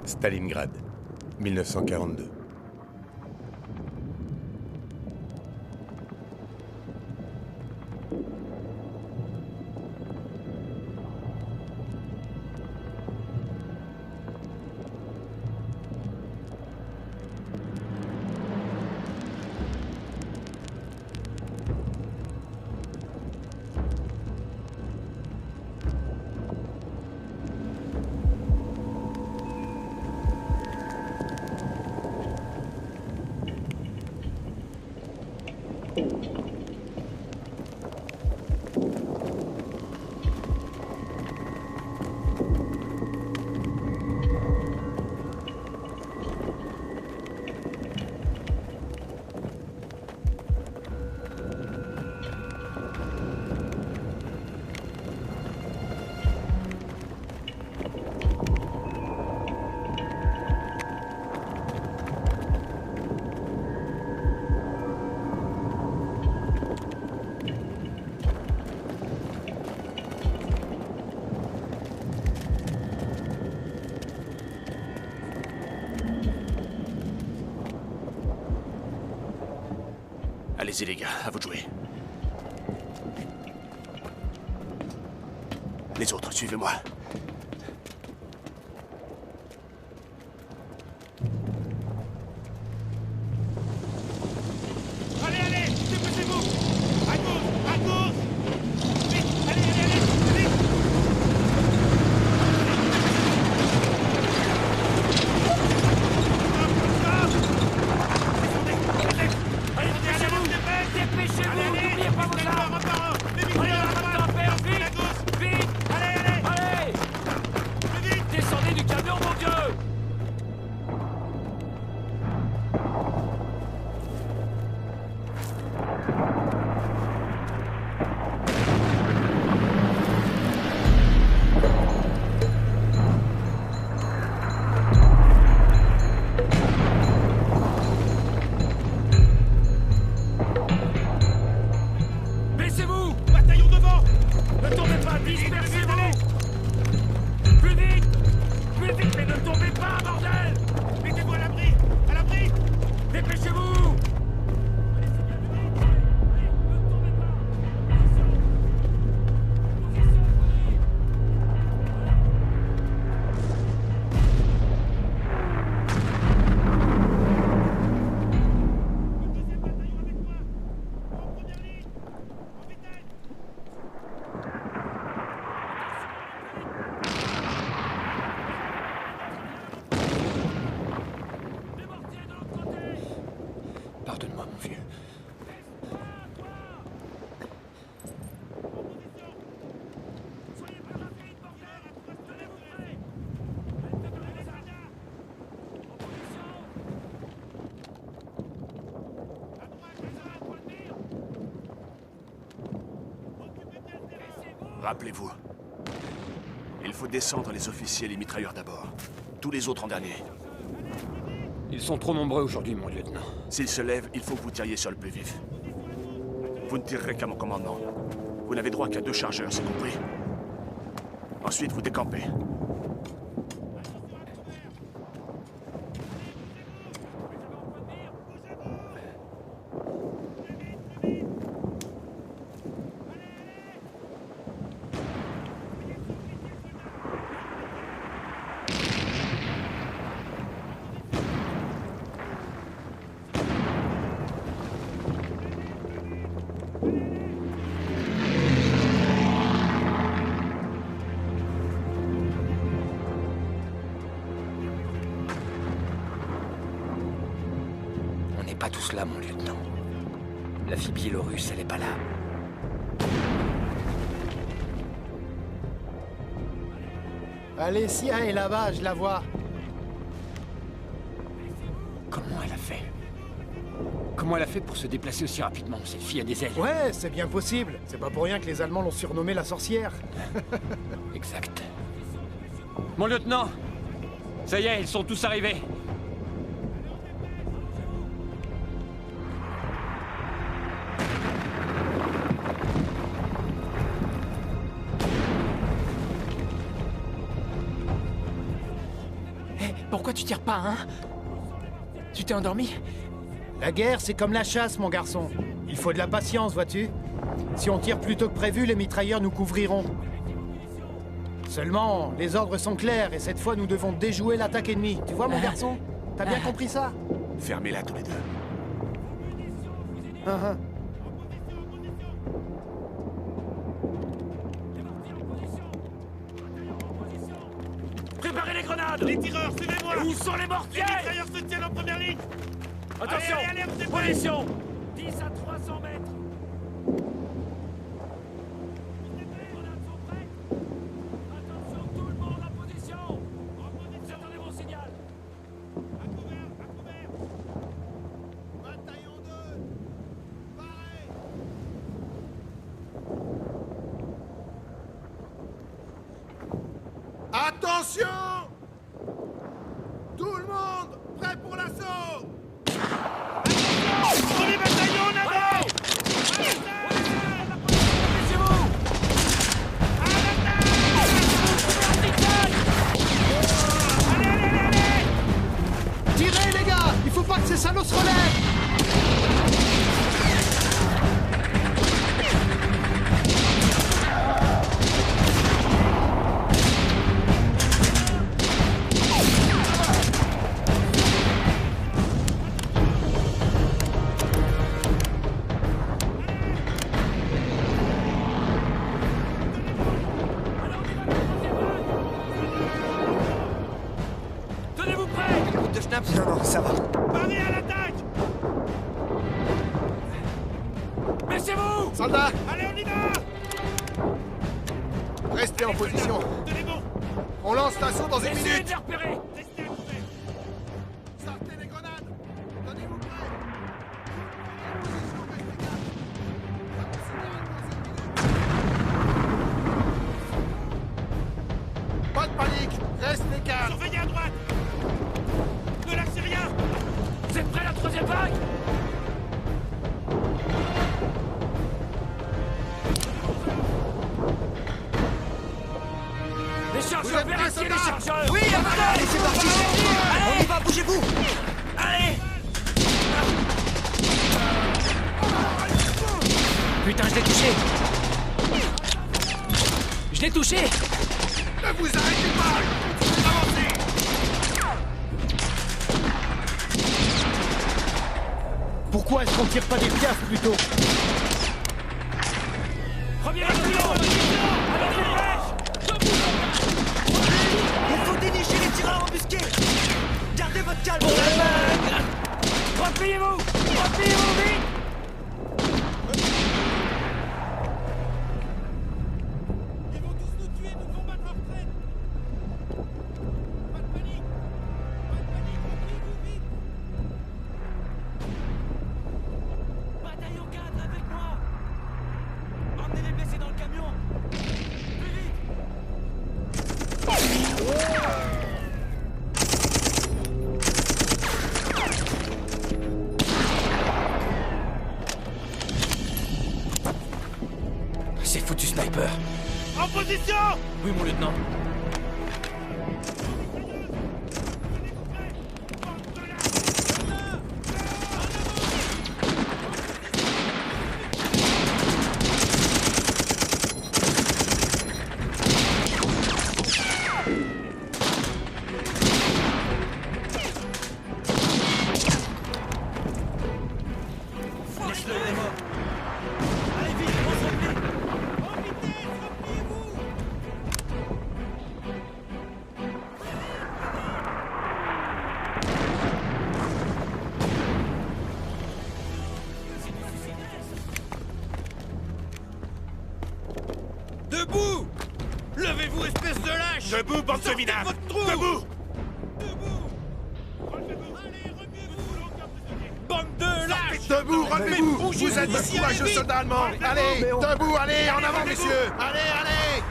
Stalingrad, 1942. Allez-y les gars, à vous de jouer. Les autres, suivez-moi. Allez, allez, dépêchez-vous! À gauche, à gauche! Vite, allez, allez, allez, vite! Allez, dépêchez-vous! Dépêchez-vous! N'oubliez pas vos armes! Allez, on va faire vite! Vite! Allez, allez! Allez! Plus vite! Descendez du camion, mon Dieu! Baissez-vous! Bataillon devant! Ne tombez pas! Dispersez-vous! Plus vite! Plus vite, mais ne tombez pas, bordel! Mettez-vous à l'abri! À l'abri! Dépêchez-vous! Allez, c'est bien, plus vite! Allez, ne tombez pas! Position! Position, allez! Le deuxième bataillon avec moi! En première ligne! En vitesse! Les mortiers de l'autre côté! Pardonne-moi, mon vieux. Toi! En position! Soyez prêts rapide, bordel! Tenez-vous prêts! Allez, soldats! En position! À droite, les uns, point de mire! Occupez bien le terrain! Rappelez-vous. Il faut descendre les officiers et les mitrailleurs d'abord. Tous les autres en dernier. Ils sont trop nombreux aujourd'hui, mon lieutenant. S'ils se lèvent, il faut que vous tiriez sur le plus vif. Vous ne tirerez qu'à mon commandement. Vous n'avez droit qu'à 2 chargeurs, c'est compris? Ensuite, vous décampez. On n'est pas tous là, mon lieutenant. La fille biélorusse, elle est pas là. Alessia est là-bas, je la vois. Comment elle a fait? Comment elle a fait pour se déplacer aussi rapidement? Cette fille a des ailes. Ouais, c'est bien possible. C'est pas pour rien que les Allemands l'ont surnommée la sorcière. Exact. Mon lieutenant! Ça y est, ils sont tous arrivés. Pourquoi tu tires pas, hein? Tu t'es endormi? La guerre, c'est comme la chasse, mon garçon. Il faut de la patience, vois-tu? Si on tire plus tôt que prévu, les mitrailleurs nous couvriront. Seulement, les ordres sont clairs, et cette fois, nous devons déjouer l'attaque ennemie. Tu vois, mon garçon? T'as bien compris ça? Fermez-la tous les deux. Préparez les grenades! Les tireurs, suivez-moi! Où sont les mortiers? Les mitrailleurs se tiennent en première ligne! Attention! Allez, on s'est Position! 10 à 300 mètres! Les grenades sont prêtes! Attention, tout le monde en position! Vous attendez mon signal! À couvert! Bataillon 2! Paré! Attention! Tout le monde, prêt pour l'assaut! Attention! Premier bataillon en avant! Baissez-vous! Tirez, les gars! Il faut pas que ces salauds se relèvent! Tenez-vous prêts! Route de Schnaps? Non, ça va. Paré à l'attaque! Baissez-vous! Soldats, Allez, on y va! restez en position. Tenez bon! On lance l'assaut dans une Essayez minute. de les repérer! Restez à couvert! Sortez les grenades! Tenez-vous prêts! Pas de panique, restez calmes. Surveillez à droite! Ne lâchez rien! Vous êtes prêts à la troisième vague? Les chargeurs, vérifiez les chargeurs! Oui, allez, c'est parti! On y va, bougez-vous! Allez! Putain, je l'ai touché! Je l'ai touché! Ne vous arrêtez pas! Avancez! Pourquoi est-ce qu'on tire pas des piafs plutôt? Premier bataillon! Alors dépêche! Il faut dénicher les tireurs embusqués! Gardez votre calme! Repliez-vous! Repliez-vous vite! Ils vont tous nous tuer, nous combattre en retraite! Pas de panique! Pas de panique, repliez-vous vite! Bataillon 4 avec moi! Emmenez les blessés dans le camion! Plus vite! C'est foutu, sniper! En position! Oui, mon lieutenant. Laisse-le, il est mort. Allez vite, on se replie. En vitesse, repliez-vous! Debout! Levez-vous, espèce de lâche! Debout, bande de minables! Debout! Debout! Relevez-vous! Allez, remuez-vous! L'aucun prisonnier! Bande de lâches! Debout, relevez-vous! bougez-vous Vous êtes de d'ici, courageux allez vite! soldats allemands! Allez, debout, allez, en avant, messieurs! Allez, allez!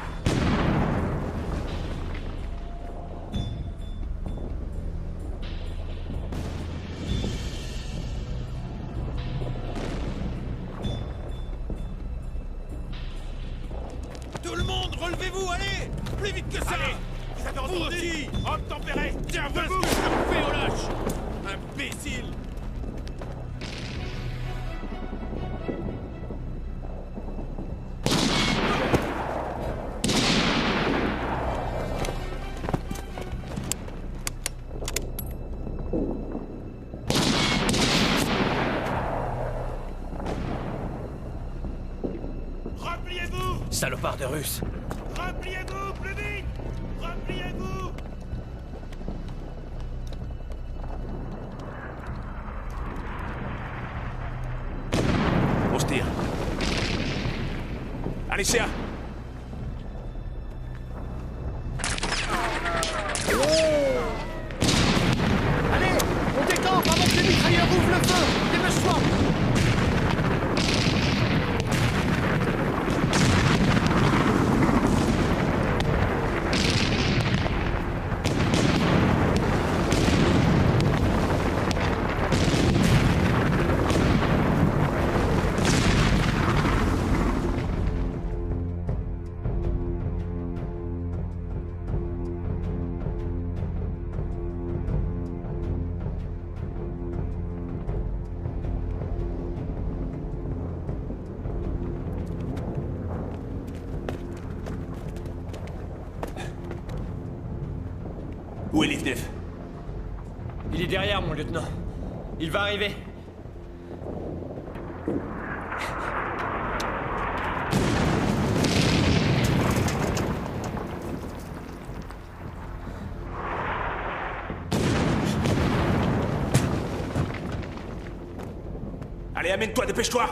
Tout le monde, relevez-vous, allez! Plus vite que ça! Allez! Vous avez Vous entendu? aussi! Homme tempéré! Tiens, voilà ce Debout! que je salopard de Russe. Repliez-vous, plus vite! Repliez-vous! On se tire. Alicia! Allez, on décampe avant que les mitrailleurs ouvrent le feu. Dépêche-toi. Où est Livnev? Il est derrière, mon lieutenant. Il va arriver. Allez, amène-toi, dépêche-toi!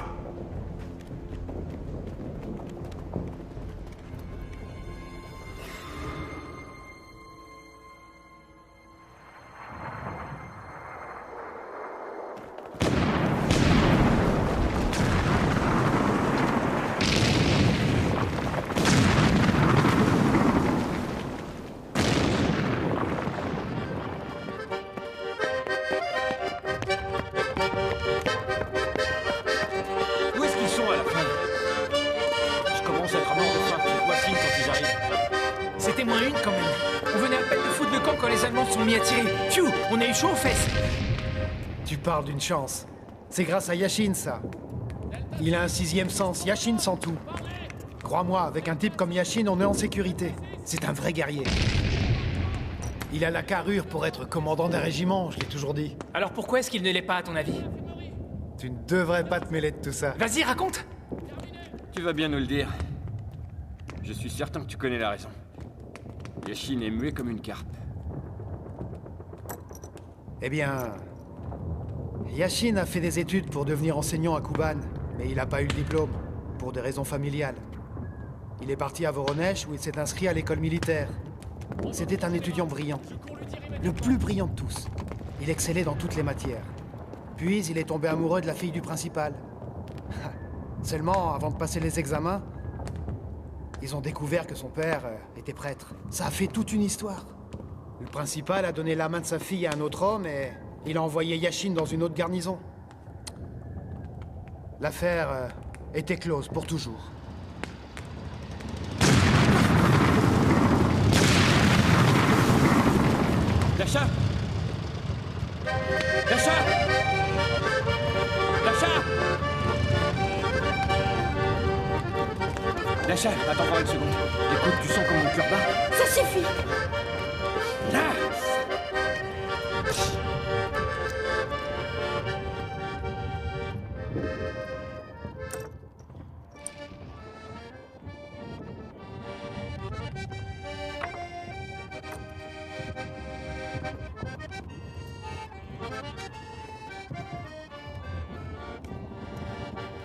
Où est-ce qu'ils sont à la fin? Je commence à être mort de faim. Voici quand ils arrivent. C'était moins une quand même. On venait à peine de foutre le camp quand les Allemands se sont mis à tirer. Pfiou, on a eu chaud aux fesses. Tu parles d'une chance. C'est grâce à Yashin, ça. Il a un sixième sens. Yashin sent tout. Crois-moi, avec un type comme Yashin, on est en sécurité. C'est un vrai guerrier. Il a la carrure pour être commandant d'un régiment, je l'ai toujours dit. Alors pourquoi est-ce qu'il ne l'est pas à ton avis? Tu ne devrais pas te mêler de tout ça. Vas-y, raconte. Tu vas bien nous le dire. Je suis certain que tu connais la raison. Yashin est muet comme une carpe. Eh bien... Yashin a fait des études pour devenir enseignant à Kuban, mais il n'a pas eu le diplôme, pour des raisons familiales. Il est parti à Voronezh où il s'est inscrit à l'école militaire. C'était un étudiant brillant. Le plus brillant de tous. Il excellait dans toutes les matières. Puis il est tombé amoureux de la fille du principal. Seulement, avant de passer les examens, ils ont découvert que son père était prêtre. Ça a fait toute une histoire. Le principal a donné la main de sa fille à un autre homme et il a envoyé Yashin dans une autre garnison. L'affaire était close pour toujours. Dasha! Dasha! Dasha! Dasha, attends voir une seconde. Écoute, tu sens comme mon cœur bat? Ça suffit. Là!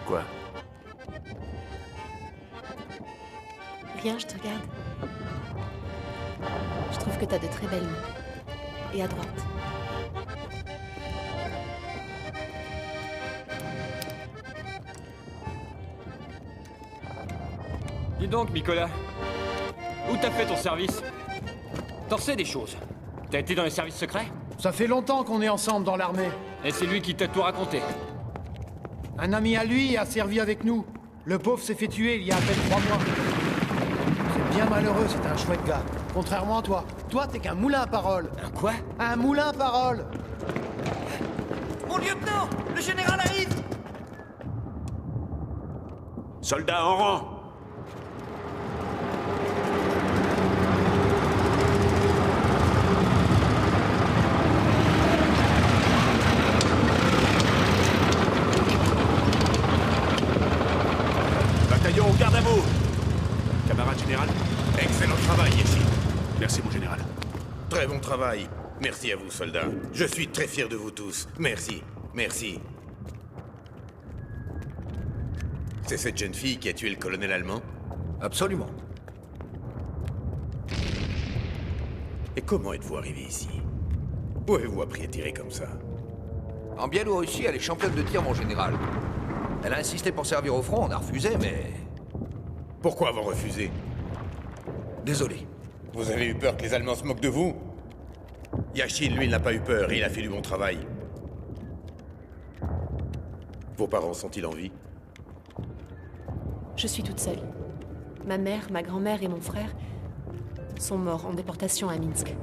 Quoi? Rien, je te regarde. Je trouve que t'as de très belles mains. Et à droite. Dis donc, Nicolas. Où t'as fait ton service? T'en sais des choses. T'as été dans les services secrets? Ça fait longtemps qu'on est ensemble dans l'armée. Et c'est lui qui t'a tout raconté. Un ami à lui a servi avec nous. Le pauvre s'est fait tuer il y a à peine 3 mois. C'est bien malheureux, c'est un chouette gars. Contrairement à toi. Toi, t'es qu'un moulin à parole. Un quoi? Un moulin à parole. Mon lieutenant, le général arrive. Soldats en rang! Bataillon, garde à vous! travail. Merci à vous, soldats. Je suis très fier de vous tous. Merci. Merci. C'est cette jeune fille qui a tué le colonel allemand? Absolument. Et comment êtes-vous arrivé ici? Où avez-vous appris à tirer comme ça? En Biélorussie, elle est championne de tir, mon général. Elle a insisté pour servir au front, on a refusé, mais... Pourquoi avoir refusé? Désolé. Vous avez eu peur que les Allemands se moquent de vous? Yashin, lui, il n'a pas eu peur et il a fait du bon travail. Vos parents sont-ils en vie? Je suis toute seule. Ma mère, ma grand-mère et mon frère sont morts en déportation à Minsk.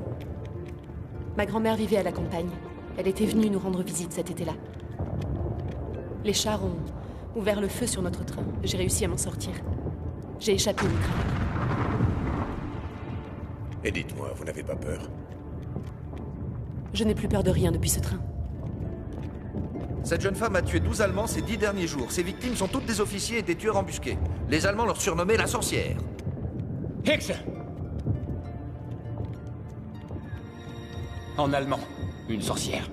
Ma grand-mère vivait à la campagne. Elle était venue nous rendre visite cet été-là. Les chars ont ouvert le feu sur notre train. J'ai réussi à m'en sortir. J'ai échappé au train. Et dites-moi, vous n'avez pas peur? Je n'ai plus peur de rien depuis ce train. Cette jeune femme a tué 12 Allemands ces 10 derniers jours. Ses victimes sont toutes des officiers et des tueurs embusqués. Les Allemands leur surnommaient la sorcière. Hexe! En allemand, une sorcière.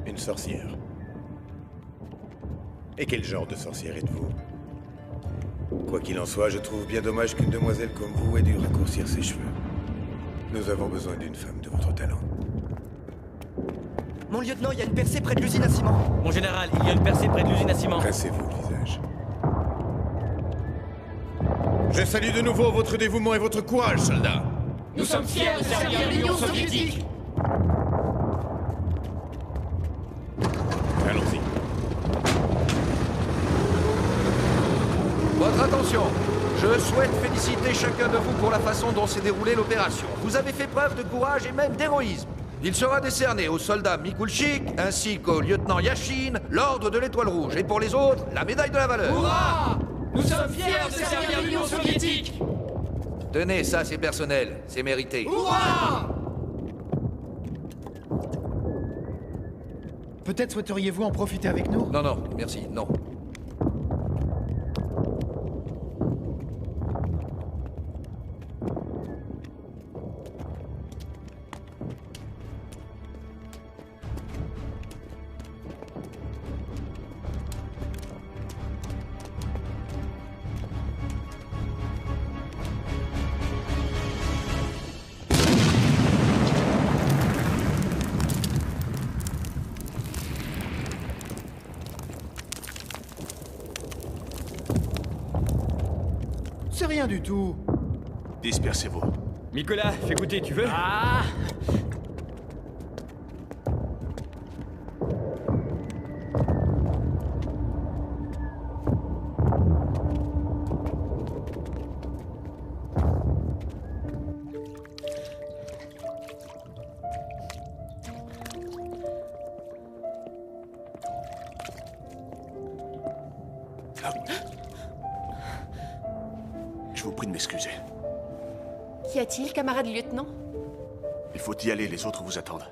Une sorcière. Et quel genre de sorcière êtes-vous? Quoi qu'il en soit, je trouve bien dommage qu'une demoiselle comme vous ait dû raccourcir ses cheveux. Nous avons besoin d'une femme de votre talent. Mon lieutenant, il y a une percée près de l'usine à ciment. Mon général, il y a une percée près de l'usine à ciment. Rincez-vous le visage. Je salue de nouveau votre dévouement et votre courage, soldats. Nous sommes fiers de servir l'Union soviétique. Allons-y. Votre attention. Je souhaite féliciter chacun de vous pour la façon dont s'est déroulée l'opération. Vous avez fait preuve de courage et même d'héroïsme. Il sera décerné au soldat Mikulchik ainsi qu'au lieutenant Yashin l'ordre de l'Étoile Rouge. Et pour les autres, la médaille de la valeur. Hurrah! Nous sommes fiers de servir l'Union soviétique. Tenez, ça c'est personnel, c'est mérité. Hurrah! Peut-être souhaiteriez-vous en profiter avec nous? Non, non, merci, non. C'est rien du tout. Dispersez-vous. Nicolas, fais goûter, tu veux? Ah! Je vous prie de m'excuser. Qu'y a-t-il, camarade lieutenant? Il faut y aller, les autres vous attendent.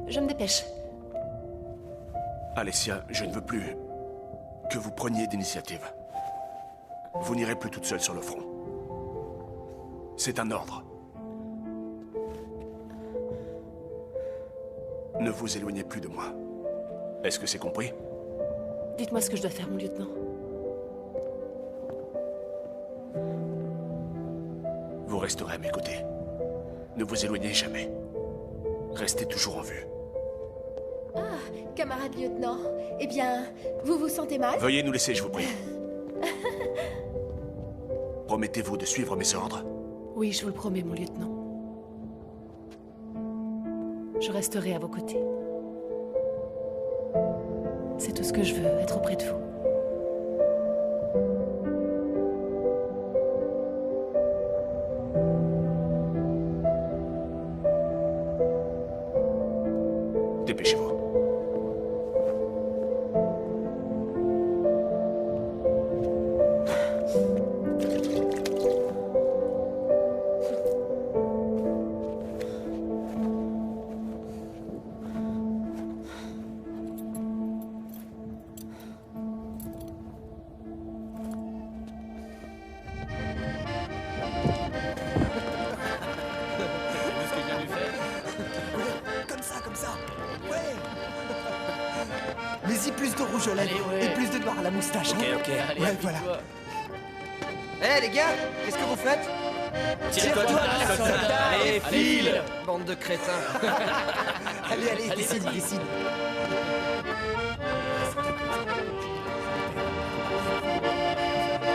Je me dépêche. Alessia, je ne veux plus que vous preniez d'initiative. Vous n'irez plus toute seule sur le front. C'est un ordre. Ne vous éloignez plus de moi. Est-ce que c'est compris? Dites-moi ce que je dois faire, mon lieutenant. Vous resterez à mes côtés. Ne vous éloignez jamais. Restez toujours en vue. Camarade lieutenant, eh bien, vous vous sentez mal? Veuillez nous laisser, je vous prie. Promettez-vous de suivre mes ordres? Oui, je vous le promets, mon lieutenant. Je resterai à vos côtés. C'est tout ce que je veux, être auprès de vous. Dépêchez-vous. Mets-y plus de rouge aux lèvres et plus de noir à la moustache. Ok, hein. ok, allez, Ouais, voilà. Eh les gars, qu'est-ce que vous faites? Tire-toi, soldat, allez, file. Bande de crétins. Allez, décide.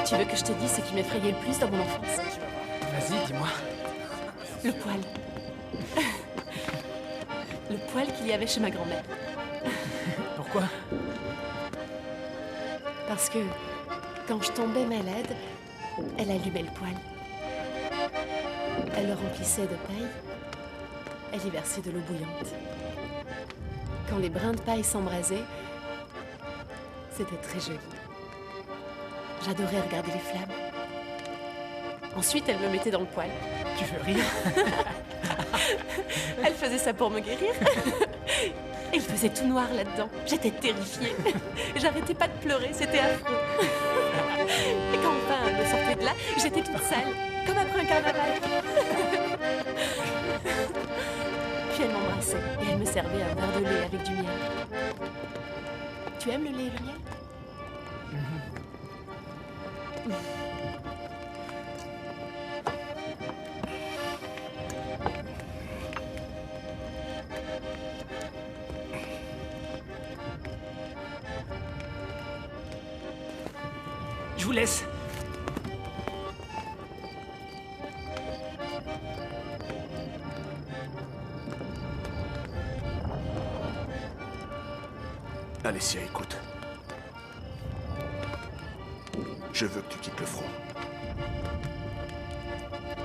Tu veux que je te dise ce qui m'effrayait le plus dans mon enfance? Vas-y, dis-moi. Le poil. Le poil qu'il y avait chez ma grand-mère. Pourquoi? Parce que quand je tombais malade, elle allumait le poil. Elle le remplissait de paille. Elle y versait de l'eau bouillante. Quand les brins de paille s'embrasaient, c'était très joli. J'adorais regarder les flammes. Ensuite, elle me mettait dans le poêle. Tu veux rire? Elle faisait ça pour me guérir. Et il faisait tout noir là-dedans. J'étais terrifiée. J'arrêtais pas de pleurer, c'était affreux. Et quand enfin elle me sortait de là, j'étais toute sale, comme après un carnaval. Puis elle m'embrassait et elle me servait un verre de lait avec du miel. Tu aimes le lait et le miel? Je vous laisse. Alessia, écoute. Je veux que tu quittes le front.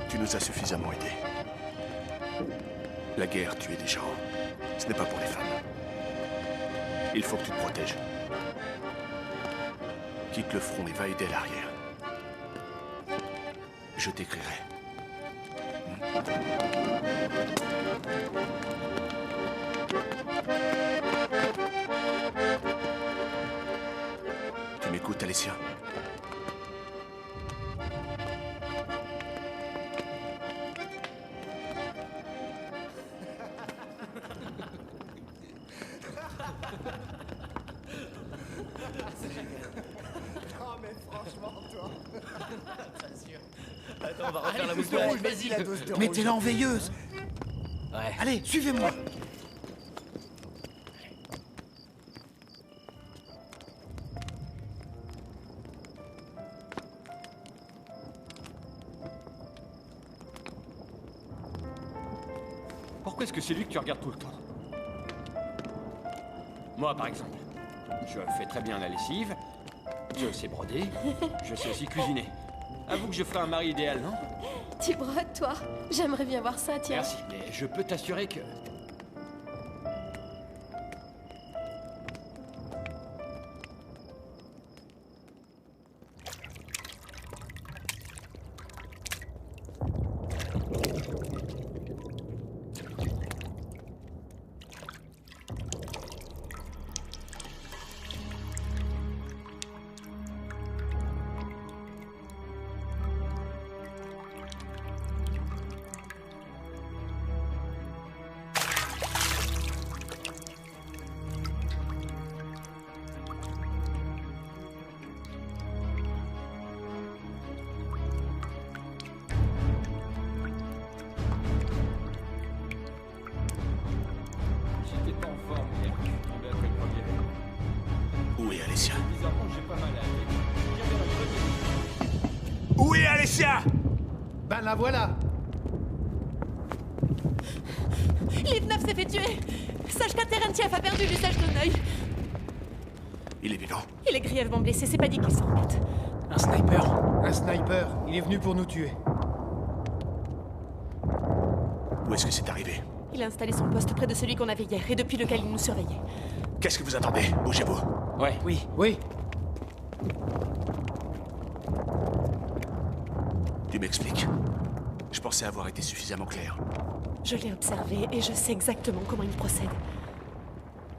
Tu nous as suffisamment aidés. La guerre tuait des gens. Ce n'est pas pour les femmes. Il faut que tu te protèges. Quitte le front et va aider à l'arrière. Je t'écrirai. Tu m'écoutes, Alessia? Attends, on va refaire la boucle de rouge, vas-y. La dose de rouge. Mettez-la en veilleuse. Ouais. Allez, suivez-moi. Pourquoi est-ce que c'est lui que tu regardes tout le temps? Moi, par exemple. Je fais très bien la lessive, je sais broder, je sais aussi cuisiner. Avoue que je ferai un mari idéal, non? Tu brodes, toi? J'aimerais bien voir ça, tiens. Merci, mais je peux t'assurer que... J'étais pas en forme hier, je suis tombé après le premier verre. Où est Alessia? Bizarrement, j'ai pas mal à la tête. Viens vers le premier. Où est Alessia? Ben la voilà. Liv-9 s'est fait tuer. Sachka Terentiev a perdu l'usage d'un œil. Il est vivant. Il est grièvement blessé, c'est pas dit qu'il s'en remette. Un sniper. Un sniper. Il est venu pour nous tuer. Où est-ce que c'est arrivé? Il a installé son poste près de celui qu'on avait hier et depuis lequel il nous surveillait. Qu'est-ce que vous attendez? Bougez-vous. Ouais. Oui. Oui. Tu m'expliques. Je pensais avoir été suffisamment clair. Je l'ai observé et je sais exactement comment il procède.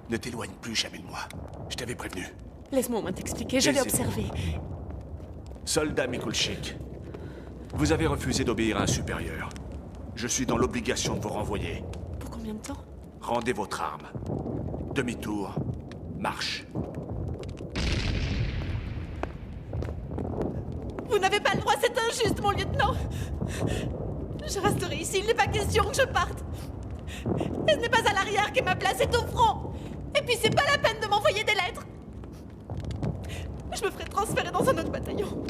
Ne t'éloigne plus jamais de moi. Je t'avais prévenu. Laisse-moi au moins t'expliquer, je l'ai Laissez-moi. observé. Soldat Mikulchik, vous avez refusé d'obéir à un supérieur. Je suis dans l'obligation de vous renvoyer. Pour combien de temps? Rendez votre arme. Demi-tour, Marche. Vous n'avez pas le droit, c'est injuste, mon lieutenant. Je resterai ici, il n'est pas question que je parte. Et ce n'est pas à l'arrière que ma place, c'est au front. Et puis c'est pas la peine de m'envoyer des lettres. Je me ferai transférer dans un autre bataillon.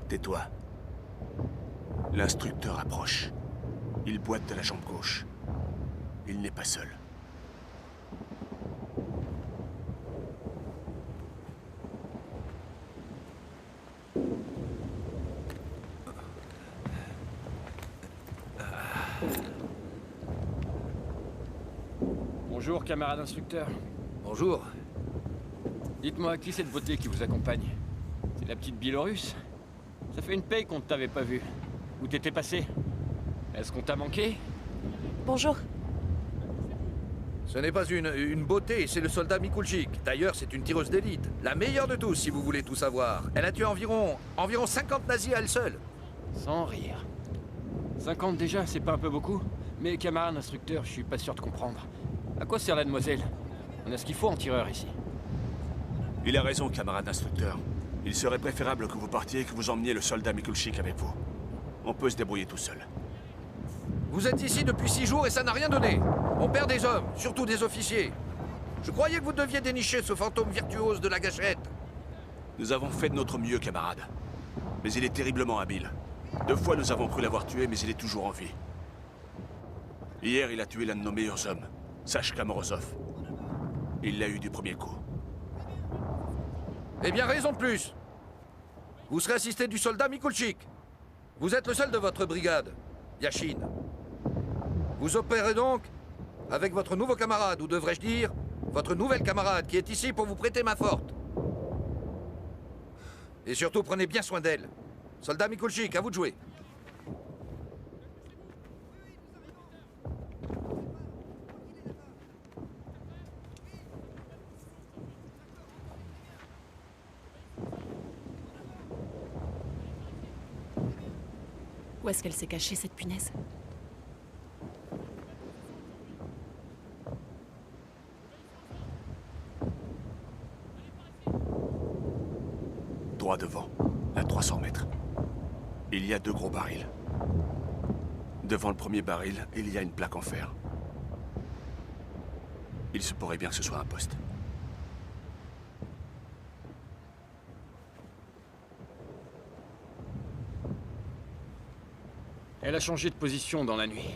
Tais-toi. L'instructeur approche. Il boite de la jambe gauche. Il n'est pas seul. Bonjour, camarade instructeur. Bonjour. Dites-moi, qui cette beauté qui vous accompagne? C'est la petite Biélorusse? Ça fait une paye qu'on ne t'avait pas vu. Où t'étais passé? Est-ce qu'on t'a manqué? Bonjour. Ce n'est pas une beauté, c'est le soldat Mikulchik. D'ailleurs, c'est une tireuse d'élite. La meilleure de tous, si vous voulez tout savoir. Elle a tué environ 50 nazis à elle seule. Sans rire. 50 déjà, c'est pas un peu beaucoup? Mais camarade instructeur, je suis pas sûr de comprendre. À quoi sert la demoiselle? On a ce qu'il faut en tireur ici. Il a raison, camarade instructeur. Il serait préférable que vous partiez et que vous emmeniez le soldat Mikulchik avec vous. On peut se débrouiller tout seul. Vous êtes ici depuis 6 jours et ça n'a rien donné. On perd des hommes, surtout des officiers. Je croyais que vous deviez dénicher ce fantôme virtuose de la gâchette. Nous avons fait de notre mieux, camarade. Mais il est terriblement habile. 2 fois, nous avons cru l'avoir tué, mais il est toujours en vie. Hier, il a tué l'un de nos meilleurs hommes, Sachka Morozov. Il l'a eu du premier coup. Eh bien, raison de plus. Vous serez assisté du soldat Mikulchik. Vous êtes le seul de votre brigade, Yashin. Vous opérez donc avec votre nouveau camarade, ou devrais-je dire, votre nouvelle camarade, qui est ici pour vous prêter main forte. Et surtout, prenez bien soin d'elle. Soldat Mikulchik, à vous de jouer. Où est-ce qu'elle s'est cachée, cette punaise? Droit devant, à 300 mètres. Il y a 2 gros barils. Devant le premier baril, il y a une plaque en fer. Il se pourrait bien que ce soit un poste. Elle a changé de position dans la nuit.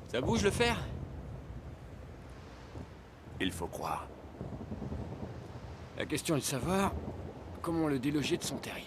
Ça bouge le fer? Il faut croire. La question est de savoir comment le déloger de son terrier.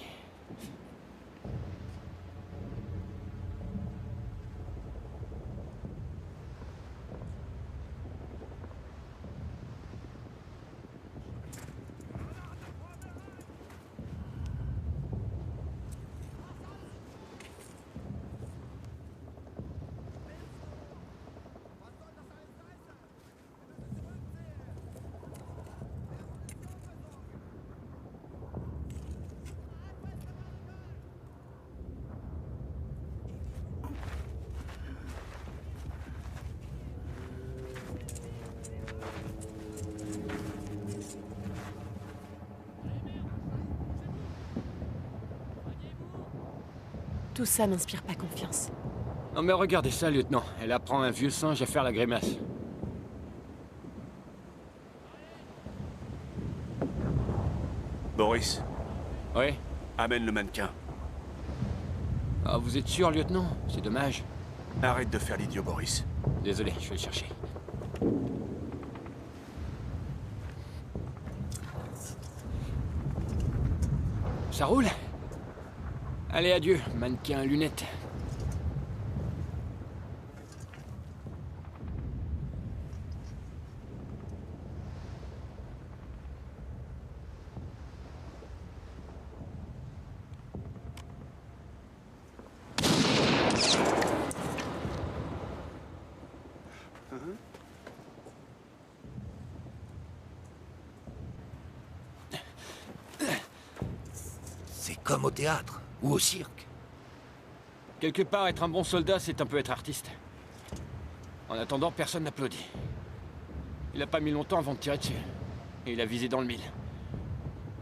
Tout ça m'inspire pas confiance. Non mais regardez ça, lieutenant. Elle apprend un vieux singe à faire la grimace. Boris. Oui? Amène le mannequin. Ah, vous êtes sûr, lieutenant? C'est dommage. Arrête de faire l'idiot, Boris. Désolé, je vais le chercher. Ça roule? Allez, adieu, mannequin à lunettes. Comme au théâtre ou au cirque. Quelque part, être un bon soldat, c'est un peu être artiste. En attendant, personne n'applaudit. Il a pas mis longtemps avant de tirer dessus. Et il a visé dans le mille.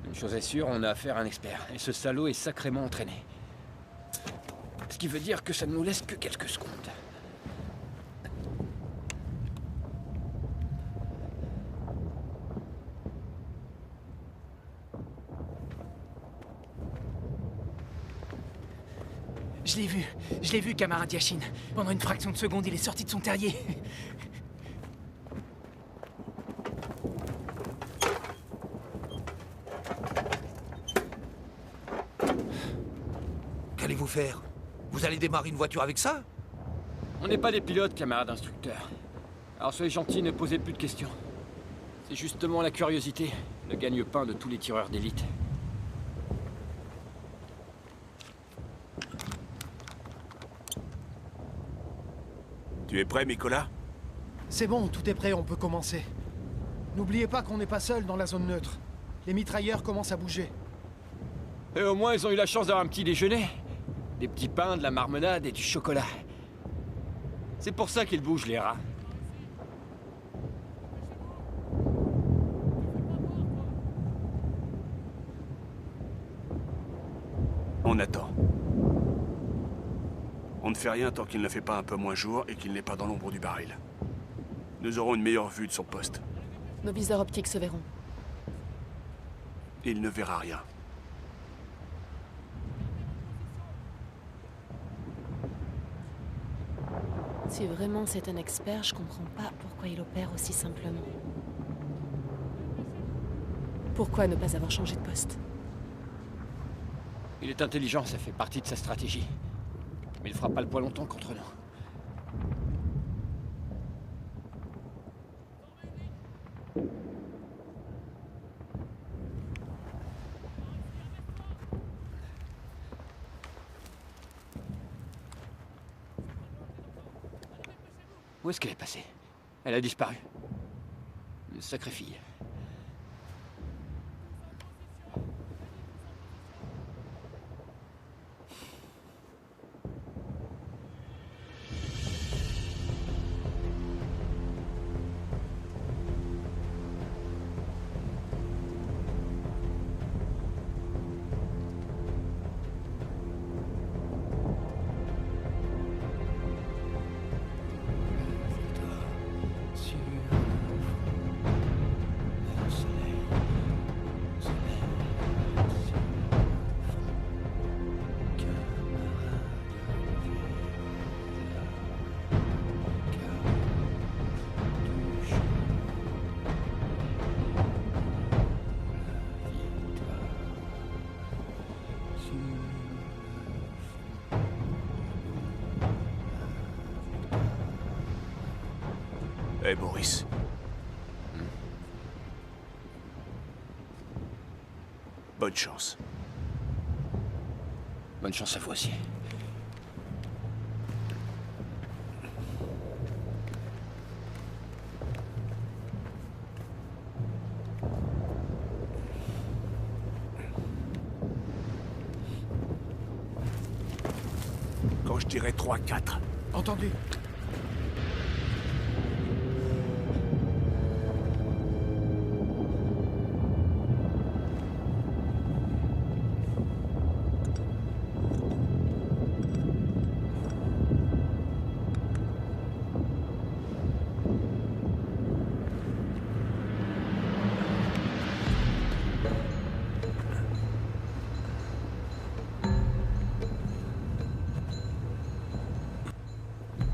Une chose est sûre, on a affaire à un expert. Et ce salaud est sacrément entraîné. Ce qui veut dire que ça ne nous laisse que quelques secondes. Je l'ai vu, camarade Yashin. Pendant une fraction de seconde, il est sorti de son terrier. Qu'allez-vous faire? Vous allez démarrer une voiture avec ça? On n'est pas des pilotes, camarade instructeur. Alors soyez gentils, ne posez plus de questions. C'est justement la curiosité, le gagne-pain de tous les tireurs d'élite. Tu es prêt, Nicolas? C'est bon, tout est prêt, on peut commencer. N'oubliez pas qu'on n'est pas seul dans la zone neutre. Les mitrailleurs commencent à bouger. Et au moins, ils ont eu la chance d'avoir un petit déjeuner. Des petits pains, de la marmelade et du chocolat. C'est pour ça qu'ils bougent, les rats. On attend. On ne fait rien tant qu'il ne fait pas un peu moins jour et qu'il n'est pas dans l'ombre du baril. Nous aurons une meilleure vue de son poste. Nos viseurs optiques se verront. Il ne verra rien. Si vraiment c'est un expert, je comprends pas pourquoi il opère aussi simplement. Pourquoi ne pas avoir changé de poste? Il est intelligent, ça fait partie de sa stratégie. Mais il fera pas le poids longtemps contre nous. Où est-ce qu'elle est passée? Elle a disparu. Une sacrée fille. Hey, Boris. Bonne chance. Bonne chance à vous aussi. Quand je dirais 3-4. Entendu.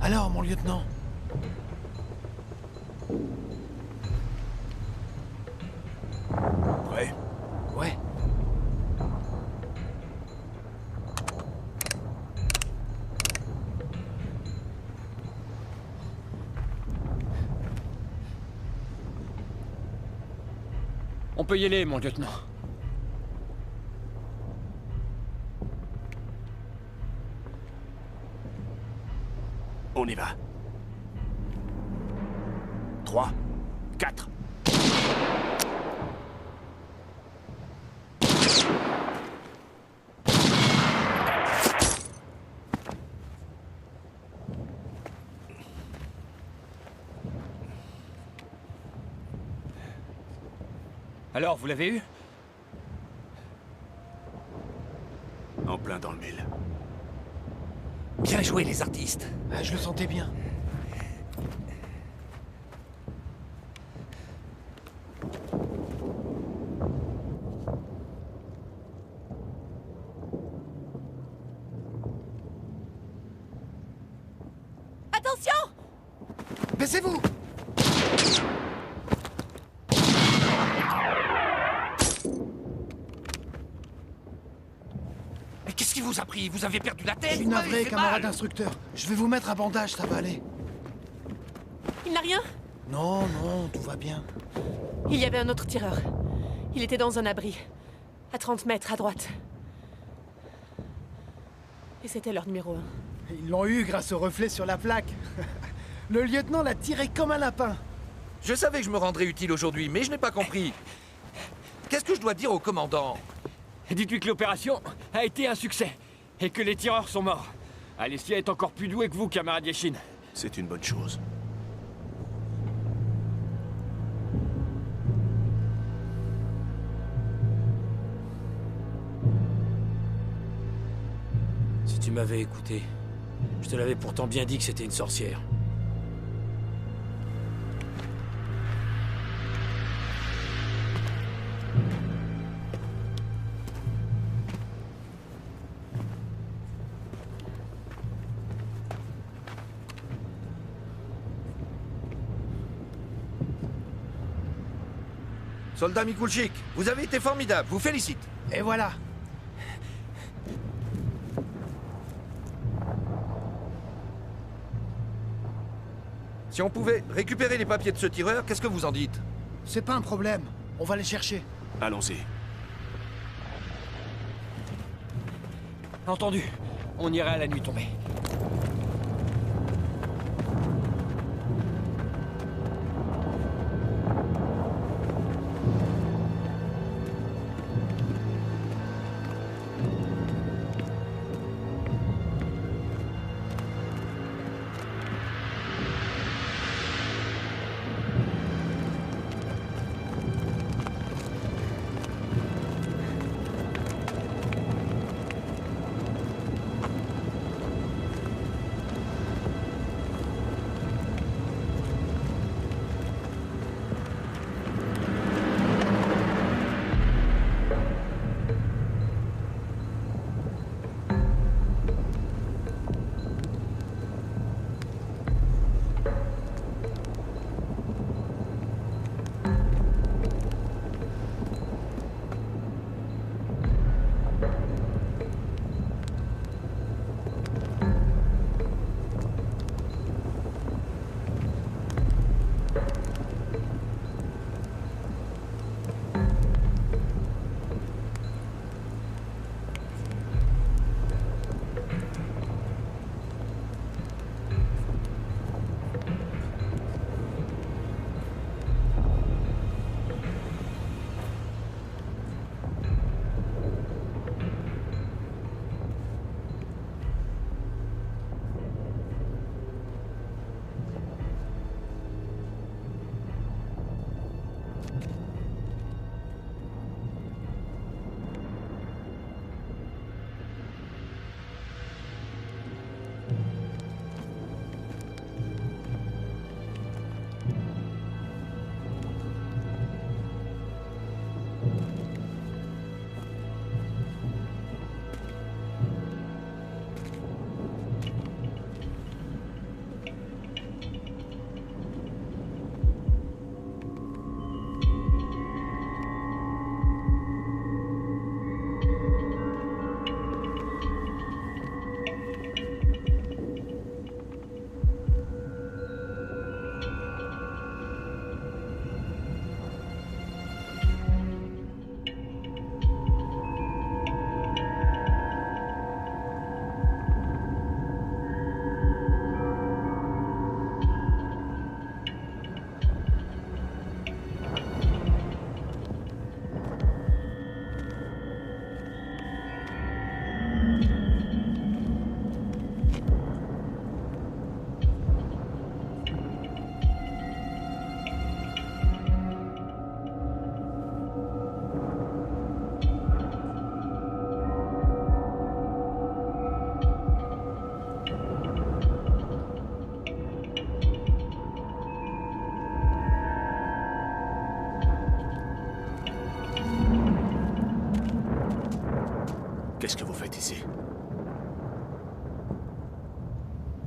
Alors, mon lieutenant? Prêt? Ouais. On peut y aller, mon lieutenant. On y va. 3, 4. Alors, vous l'avez eu? En plein dans le mille. Bien joué, les artistes. Ah, je le sentais bien. Attention! Baissez-vous! Mais qu'est-ce qui vous a pris? Vous avez perdu la tête? Je suis vous m'avez navré, fait camarade mal. instructeur. Je vais vous mettre un bandage, ça va aller. Il n'a rien? Non, non, tout va bien. Il y avait un autre tireur. Il était dans un abri. À 30 mètres, à droite. Et c'était leur numéro 1. Ils l'ont eu grâce au reflet sur la plaque. Le lieutenant l'a tiré comme un lapin. Je savais que je me rendrais utile aujourd'hui, mais je n'ai pas compris. Qu'est-ce que je dois dire au commandant? Dites-lui que l'opération a été un succès. Et que les tireurs sont morts. Alessia est encore plus douée que vous, camarade Yashin. C'est une bonne chose. Si tu m'avais écouté, je te l'avais pourtant bien dit que c'était une sorcière. Soldat Mikulchik, vous avez été formidable, vous félicite. Et voilà. Si on pouvait récupérer les papiers de ce tireur, qu'est-ce que vous en dites? C'est pas un problème. On va les chercher. Allons-y. Entendu. On ira à la nuit tombée.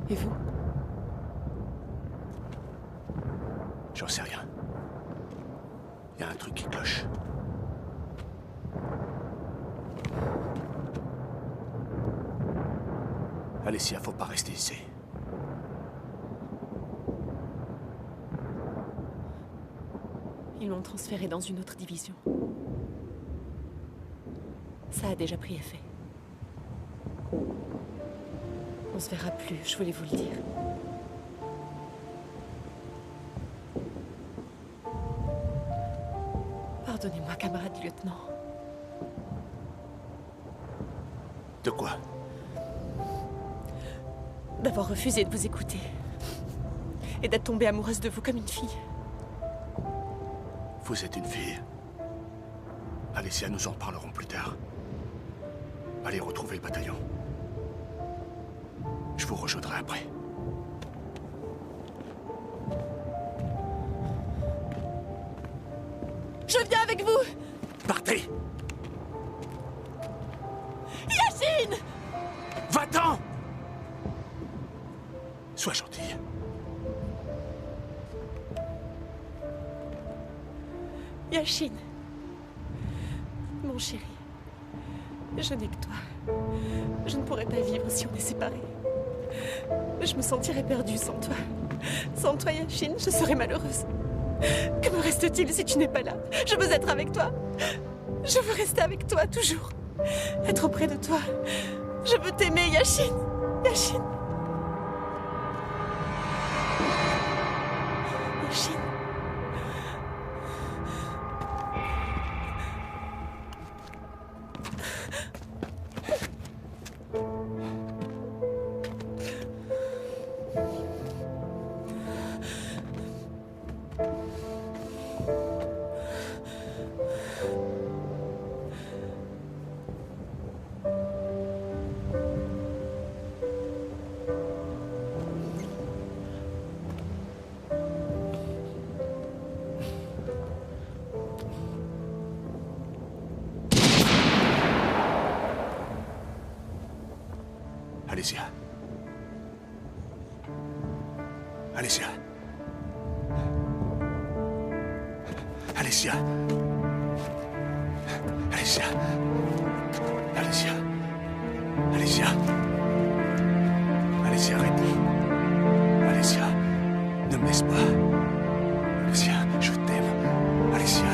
Et vous? J'en sais rien. Il y a un truc qui cloche. Alicia, faut pas rester ici. Ils m'ont transféré dans une autre division. Ça a déjà pris effet. On se verra plus, je voulais vous le dire. Pardonnez-moi, camarade lieutenant. De quoi? D'avoir refusé de vous écouter. Et d'être tombée amoureuse de vous comme une fille. Vous êtes une fille. Alicia, nous en parlerons plus tard. Allez retrouver le bataillon. Je vous rejoindrai après. Je viens avec vous! Partez! Yashin! Va-t'en! Sois gentille. Yashin. Mon chéri. Je n'ai que toi. Je ne pourrais pas vivre si on est séparés. Je me sentirais perdue sans toi. Sans toi, Yashin, je serais malheureuse. Que me reste-t-il si tu n'es pas là? Je veux être avec toi. Je veux rester avec toi, toujours. Être auprès de toi. Je veux t'aimer, Yashin. Yashin. Yashin. Alicia. Alicia. Alicia. Alicia. Alicia. Alicia. Alicia, réponds. Alicia, ne me laisse pas. Alicia, je t'aime. Alicia.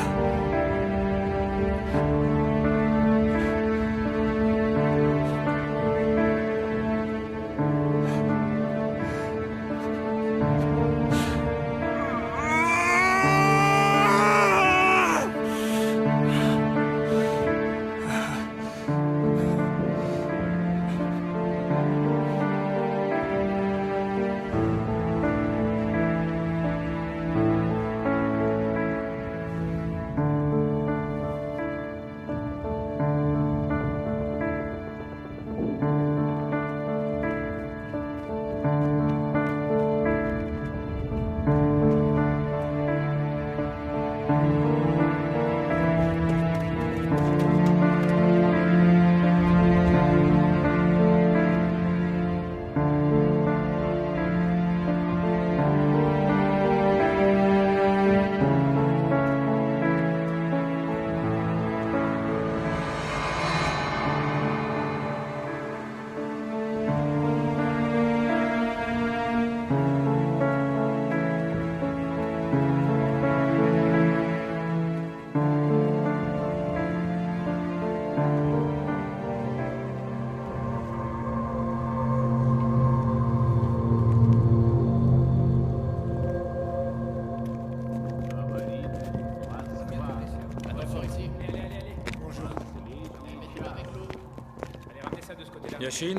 Yashin?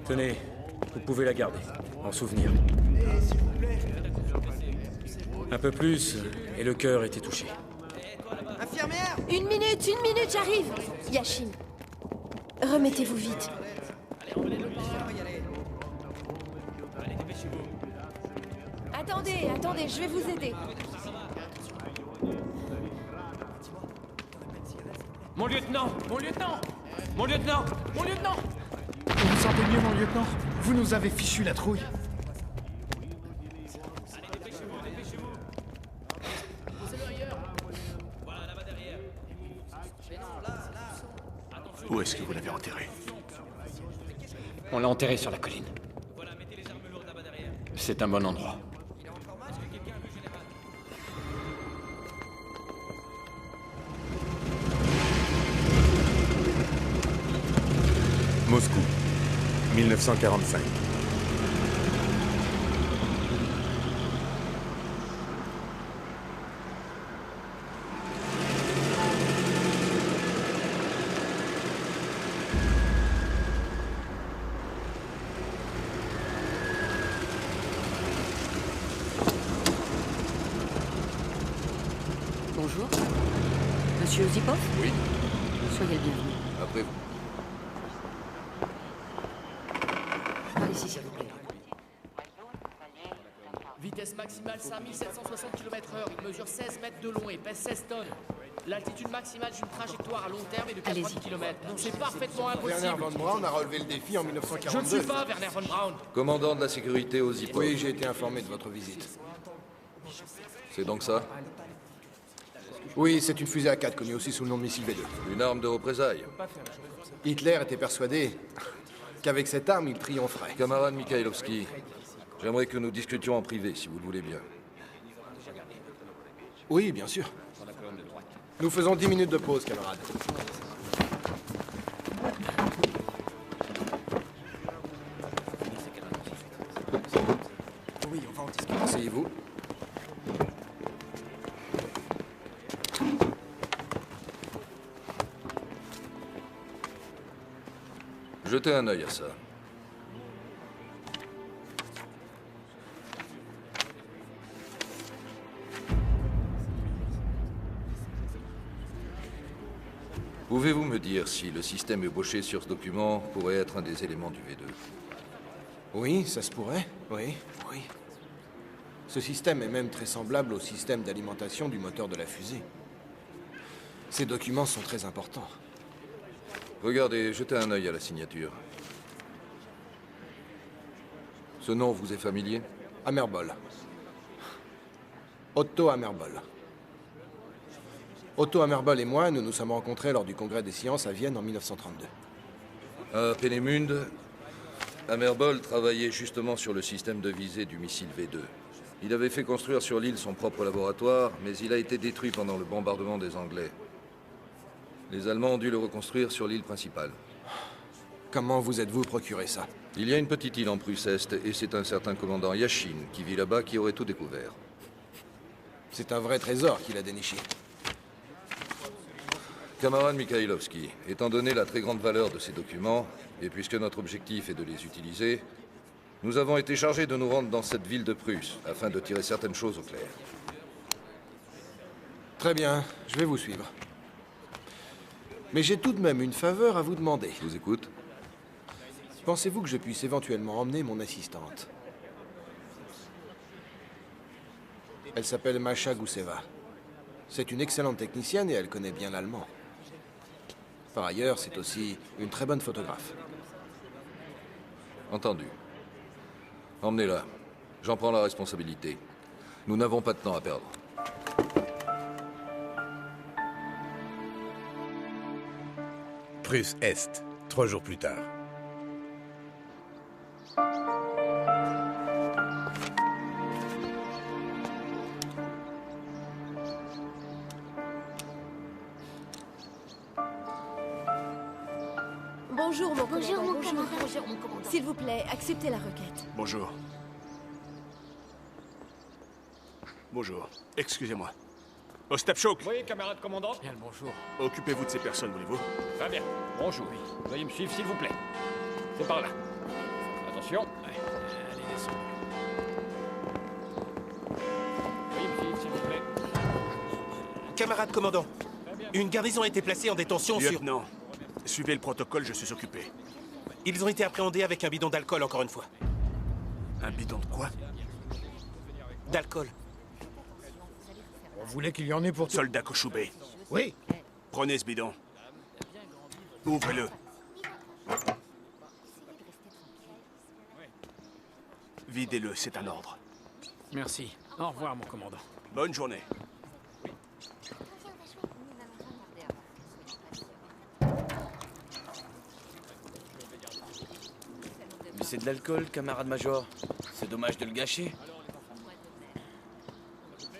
Tenez, vous pouvez la garder, en souvenir. Un peu plus, et le cœur était touché. Infirmière! Une minute, j'arrive! Yashin, remettez-vous vite. Attendez, je vais vous aider. Mon lieutenant! Mon lieutenant! Mon lieutenant! Mon lieutenant! Vous sentez mieux, mon lieutenant? Vous nous avez fichu la trouille. Où est-ce que vous l'avez enterré? On l'a enterré sur la colline. C'est un bon endroit. Moscou, 1945. Bonjour. Monsieur Zipov? Oui. Soyez le bienvenu. Après vous. Ici, s'il vous plaît. Vitesse maximale 5760 km/h. Il mesure 16 mètres de long et pèse 16 tonnes. L'altitude maximale d'une trajectoire à long terme est de 90 km. C'est parfaitement impossible. Werner von Braun a relevé le défi en 1942. Je ne suis pas Werner von Braun. Commandant de la sécurité aux Zipov. Oui, j'ai été informé de votre visite. C'est donc ça? Oui, c'est une fusée A4 connue aussi sous le nom de missile V2. Une arme de représailles. Hitler était persuadé qu'avec cette arme, il triompherait. Camarade Mikhailovski, j'aimerais que nous discutions en privé, si vous le voulez bien. Oui, bien sûr. Nous faisons 10 minutes de pause, camarade. Oui, on va en discuter. Asseyez-vous. Jetez un œil à ça. Pouvez-vous me dire si le système ébauché sur ce document pourrait être un des éléments du V2? Oui, ça se pourrait. Oui, oui. Ce système est même très semblable au système d'alimentation du moteur de la fusée. Ces documents sont très importants. Regardez, jetez un œil à la signature. Ce nom vous est familier? Hammerbol. Otto Hammerbol. Otto Hammerbol et moi, nous nous sommes rencontrés lors du congrès des sciences à Vienne en 1932. À Peenemünde, Hammerbol travaillait justement sur le système de visée du missile V2. Il avait fait construire sur l'île son propre laboratoire, mais il a été détruit pendant le bombardement des Anglais. Les Allemands ont dû le reconstruire sur l'île principale. Comment vous êtes-vous procuré ça? Il y a une petite île en Prusse-Est, et c'est un certain commandant Yashin qui vit là-bas qui aurait tout découvert. C'est un vrai trésor qu'il a déniché. Camarade Mikhailovski, étant donné la très grande valeur de ces documents, et puisque notre objectif est de les utiliser, nous avons été chargés de nous rendre dans cette ville de Prusse, afin de tirer certaines choses au clair. Très bien, je vais vous suivre. Mais j'ai tout de même une faveur à vous demander. Je vous écoute. Pensez-vous que je puisse éventuellement emmener mon assistante? Elle s'appelle Masha Gousseva. C'est une excellente technicienne et elle connaît bien l'allemand. Par ailleurs, c'est aussi une très bonne photographe. Entendu. Emmenez-la. J'en prends la responsabilité. Nous n'avons pas de temps à perdre. Prusse-Est, 3 jours plus tard. Bonjour, mon Bonjour, commandant. mon camarade. Bonjour, mon commandant. S'il vous plaît, acceptez la requête. Bonjour. Bonjour. Excusez-moi. Ostapchuk! Oui, camarade commandant. Bien le bonjour. Occupez-vous de ces personnes, voulez-vous? Très bien. Bonjour. Veuillez me suivre, s'il vous plaît. C'est par là. Attention. Allez, descendez. Veuillez me suivre, s'il vous plaît. Camarade commandant, une garnison a été placée en détention sur... Lieutenant, suivez le protocole, je suis occupé. Ils ont été appréhendés avec un bidon d'alcool, encore une fois. Un bidon de quoi? D'alcool. On voulait qu'il y en ait pour tout. Soldat Kochoubé. Oui. Prenez ce bidon. Ouvrez-le. Videz-le, c'est un ordre. Merci. Au revoir, mon commandant. Bonne journée. Mais c'est de l'alcool, camarade Major. C'est dommage de le gâcher.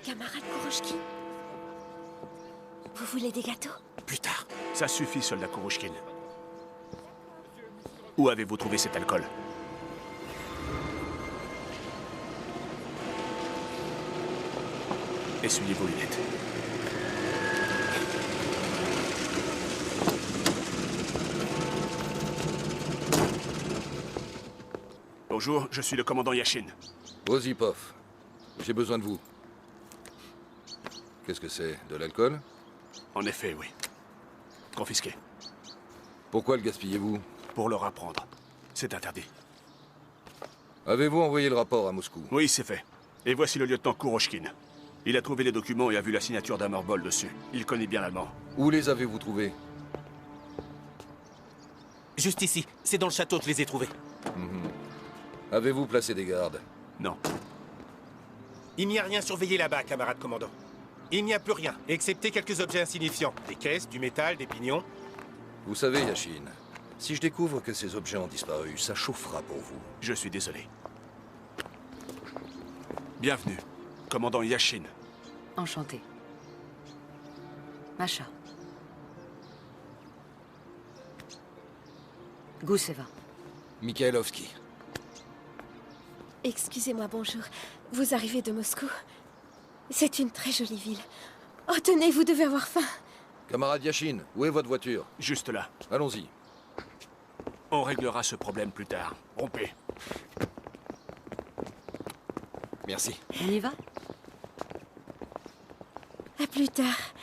Camarade Kuroshkin, vous voulez des gâteaux? Plus tard. Ça suffit, soldat Kuroshkin. Où avez-vous trouvé cet alcool? Essuyez vos lunettes. Bonjour, je suis le commandant Yashin. Osipov, j'ai besoin de vous. Qu'est-ce que c'est? De l'alcool? En effet, oui. Confisqué. Pourquoi le gaspillez-vous? Pour leur apprendre. C'est interdit. Avez-vous envoyé le rapport à Moscou? Oui, c'est fait. Et voici le lieutenant Kuroshkin. Il a trouvé les documents et a vu la signature d'Amorbol dessus. Il connaît bien l'allemand. Où les avez-vous trouvés? Juste ici. C'est dans le château que je les ai trouvés. Avez-vous placé des gardes? Non. Il n'y a rien surveillé là-bas, camarade commandant. Il n'y a plus rien, excepté quelques objets insignifiants. Des caisses, du métal, des pignons. Vous savez, Yashin, si je découvre que ces objets ont disparu, ça chauffera pour vous. Je suis désolé. Bienvenue, commandant Yashin. Enchanté. Masha. Guseva. Mikhailovski. Excusez-moi, bonjour. Vous arrivez de Moscou? C'est une très jolie ville. Oh, tenez, vous devez avoir faim. Camarade Yashin, où est votre voiture? Juste là. Allons-y. On réglera ce problème plus tard. Rompez. Merci. On y va? À plus tard.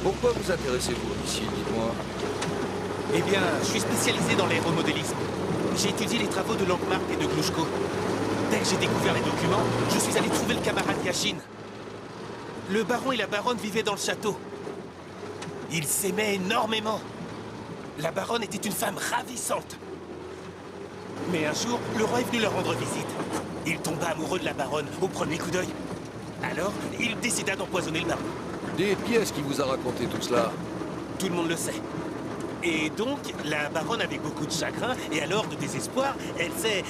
Pourquoi vous intéressez-vous au missile, dites-moi? Eh bien, je suis spécialisé dans l'aéromodélisme. J'ai étudié les travaux de Lankmark et de Glushko. Dès que j'ai découvert les documents, je suis allé trouver le camarade Yashin. Le baron et la baronne vivaient dans le château. Ils s'aimaient énormément. La baronne était une femme ravissante. Mais un jour, le roi est venu leur rendre visite. Il tomba amoureux de la baronne au premier coup d'œil. Alors, il décida d'empoisonner le baron. Dites, qui est-ce qui vous a raconté tout cela? Tout le monde le sait. Et donc, la baronne avait beaucoup de chagrin, et alors, de désespoir, elle s'est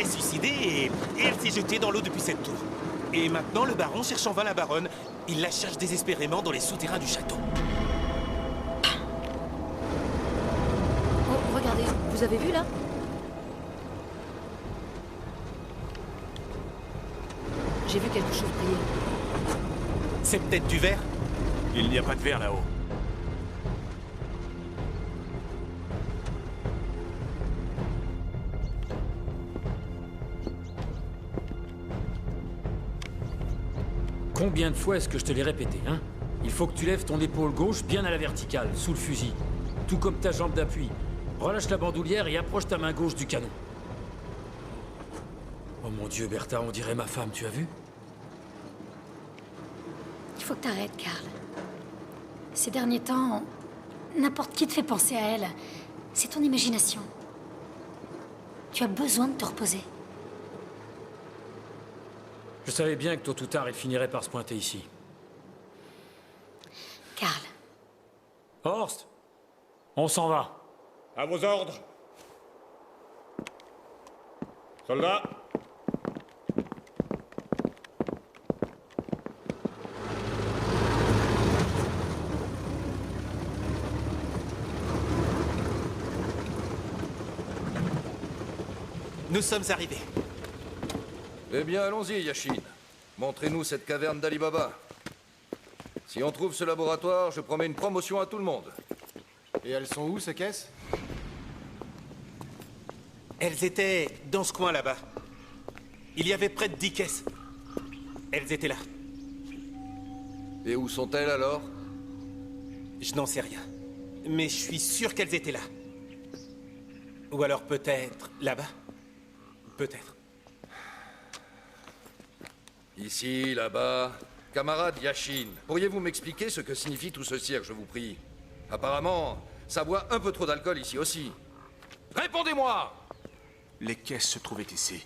suicidée et elle s'est jetée dans l'eau depuis cette tour. Et maintenant, le baron cherche en vain la baronne. Il la cherche désespérément dans les souterrains du château. Oh, regardez, vous avez vu là? J'ai vu quelque chose briller. C'est peut-être du verre? Il n'y a pas de verre là-haut. Combien de fois est-ce que je te l'ai répété, hein? Il faut que tu lèves ton épaule gauche bien à la verticale, sous le fusil. Tout comme ta jambe d'appui. Relâche la bandoulière et approche ta main gauche du canon. Oh mon Dieu, Bertha, on dirait ma femme, tu as vu? Il faut que t'arrêtes, Karl. Ces derniers temps, n'importe qui te fait penser à elle. C'est ton imagination. Tu as besoin de te reposer. Je savais bien que tôt ou tard, il finirait par se pointer ici. Karl. Horst, on s'en va. À vos ordres. Soldats. Nous sommes arrivés. Eh bien, allons-y, Yashin. Montrez-nous cette caverne d'Ali Baba. Si on trouve ce laboratoire, je promets une promotion à tout le monde. Et elles sont où, ces caisses? Elles étaient dans ce coin là-bas. Il y avait près de 10 caisses. Elles étaient là. Et où sont-elles alors? Je n'en sais rien. Mais je suis sûr qu'elles étaient là. Ou alors peut-être là-bas. Peut-être. Ici, là-bas. Camarade Yashin, pourriez-vous m'expliquer ce que signifie tout ceci, je vous prie? Apparemment, ça boit un peu trop d'alcool ici aussi. Répondez-moi! Les caisses se trouvaient ici.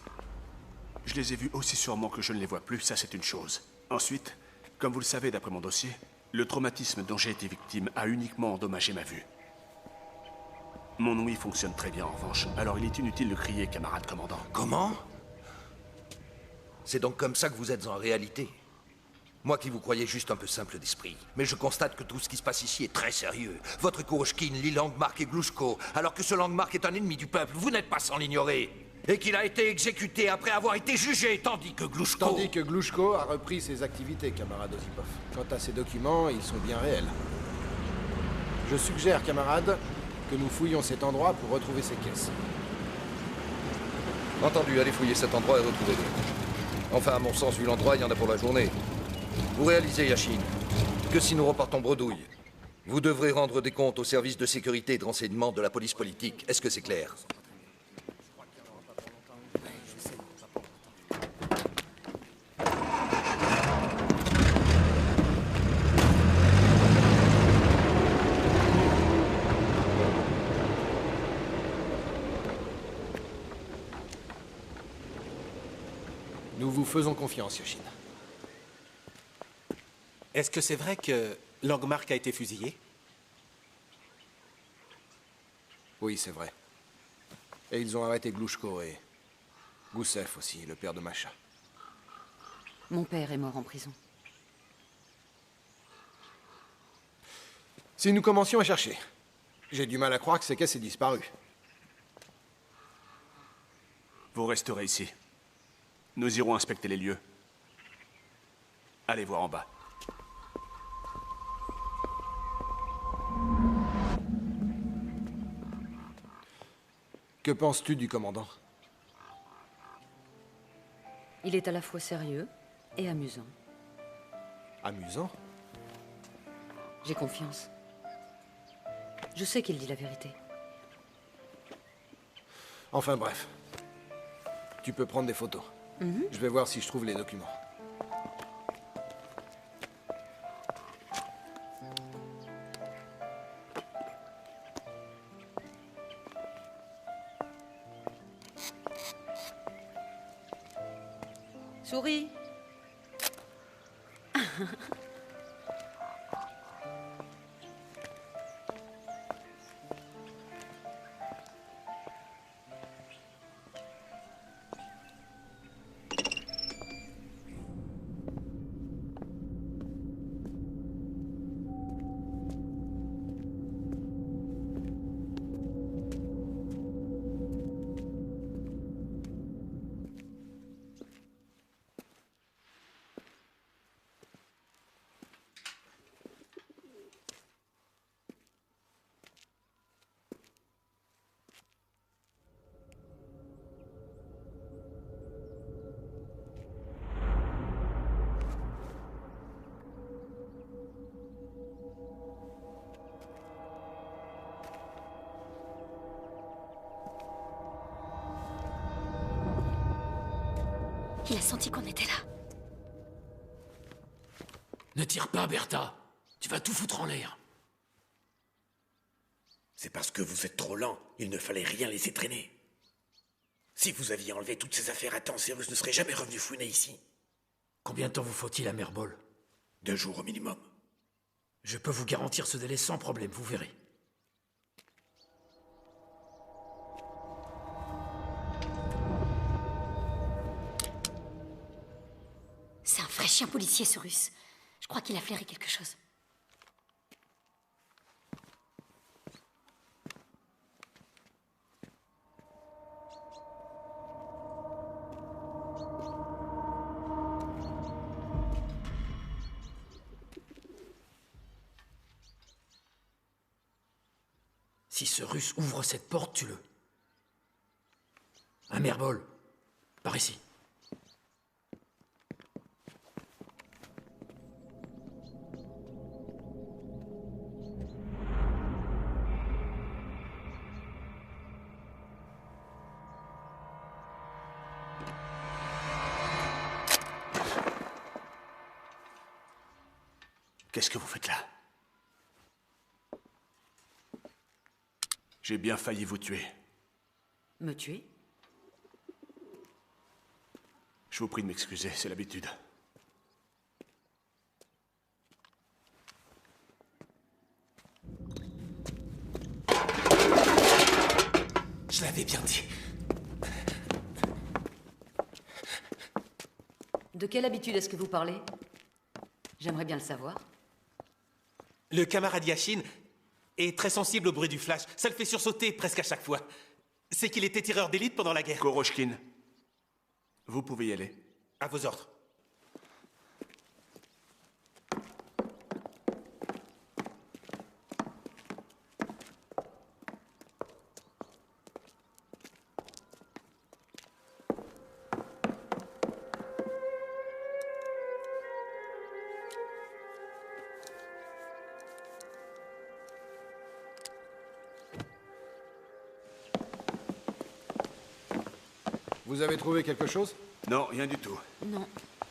Je les ai vues aussi sûrement que je ne les vois plus, ça c'est une chose. Ensuite, comme vous le savez d'après mon dossier, le traumatisme dont j'ai été victime a uniquement endommagé ma vue. Mon ouïe fonctionne très bien en revanche, alors il est inutile de crier, camarade commandant. Comment? C'est donc comme ça que vous êtes en réalité? Moi qui vous croyais juste un peu simple d'esprit. Mais je constate que tout ce qui se passe ici est très sérieux. Votre Kuroshkin lie Langmark et Glushko, alors que ce Langmark est un ennemi du peuple, vous n'êtes pas sans l'ignorer. Et qu'il a été exécuté après avoir été jugé, tandis que Glushko... a repris ses activités, camarade Osipov. Quant à ces documents, ils sont bien réels. Je suggère, camarade, que nous fouillions cet endroit pour retrouver ces caisses. Entendu, allez fouiller cet endroit et retrouvez-les. Enfin, à mon sens, vu l'endroit, il y en a pour la journée. Vous réalisez, Yashin, que si nous repartons bredouille, vous devrez rendre des comptes au service de sécurité et de renseignement de la police politique. Est-ce que c'est clair? Nous vous faisons confiance, Yashin. Est-ce que c'est vrai que Langmark a été fusillé? Oui, c'est vrai. Et ils ont arrêté Glushko et Gusev aussi, le père de Masha. Mon père est mort en prison. Si nous commencions à chercher, j'ai du mal à croire que ces caisses aient disparu. Vous resterez ici. Nous irons inspecter les lieux. Allez voir en bas. Que penses-tu du commandant? Il est à la fois sérieux et amusant. Amusant? J'ai confiance. Je sais qu'il dit la vérité. Enfin bref. Tu peux prendre des photos. Je vais voir si je trouve les documents. Souris. Il a senti qu'on était là. Ne tire pas, Bertha. Tu vas tout foutre en l'air. C'est parce que vous êtes trop lent. Il ne fallait rien laisser traîner. Si vous aviez enlevé toutes ces affaires à temps, Cyrus ne serait jamais revenu fouiner ici. Combien de temps vous faut-il à Merbol? 2 jours au minimum. Je peux vous garantir ce délai sans problème, vous verrez. C'est un vrai chien policier, ce Russe. Je crois qu'il a flairé quelque chose. Si ce Russe ouvre cette porte, tue-le. Un Merbol, par ici. Qu'est-ce que vous faites là? J'ai bien failli vous tuer. Me tuer? Je vous prie de m'excuser, c'est l'habitude. Je l'avais bien dit. De quelle habitude est-ce que vous parlez? J'aimerais bien le savoir. Le camarade Yashin est très sensible au bruit du flash. Ça le fait sursauter presque à chaque fois. C'est qu'il était tireur d'élite pendant la guerre. Koroshkin, vous pouvez y aller. À vos ordres. Vous avez trouvé quelque chose? Non, rien du tout. Non.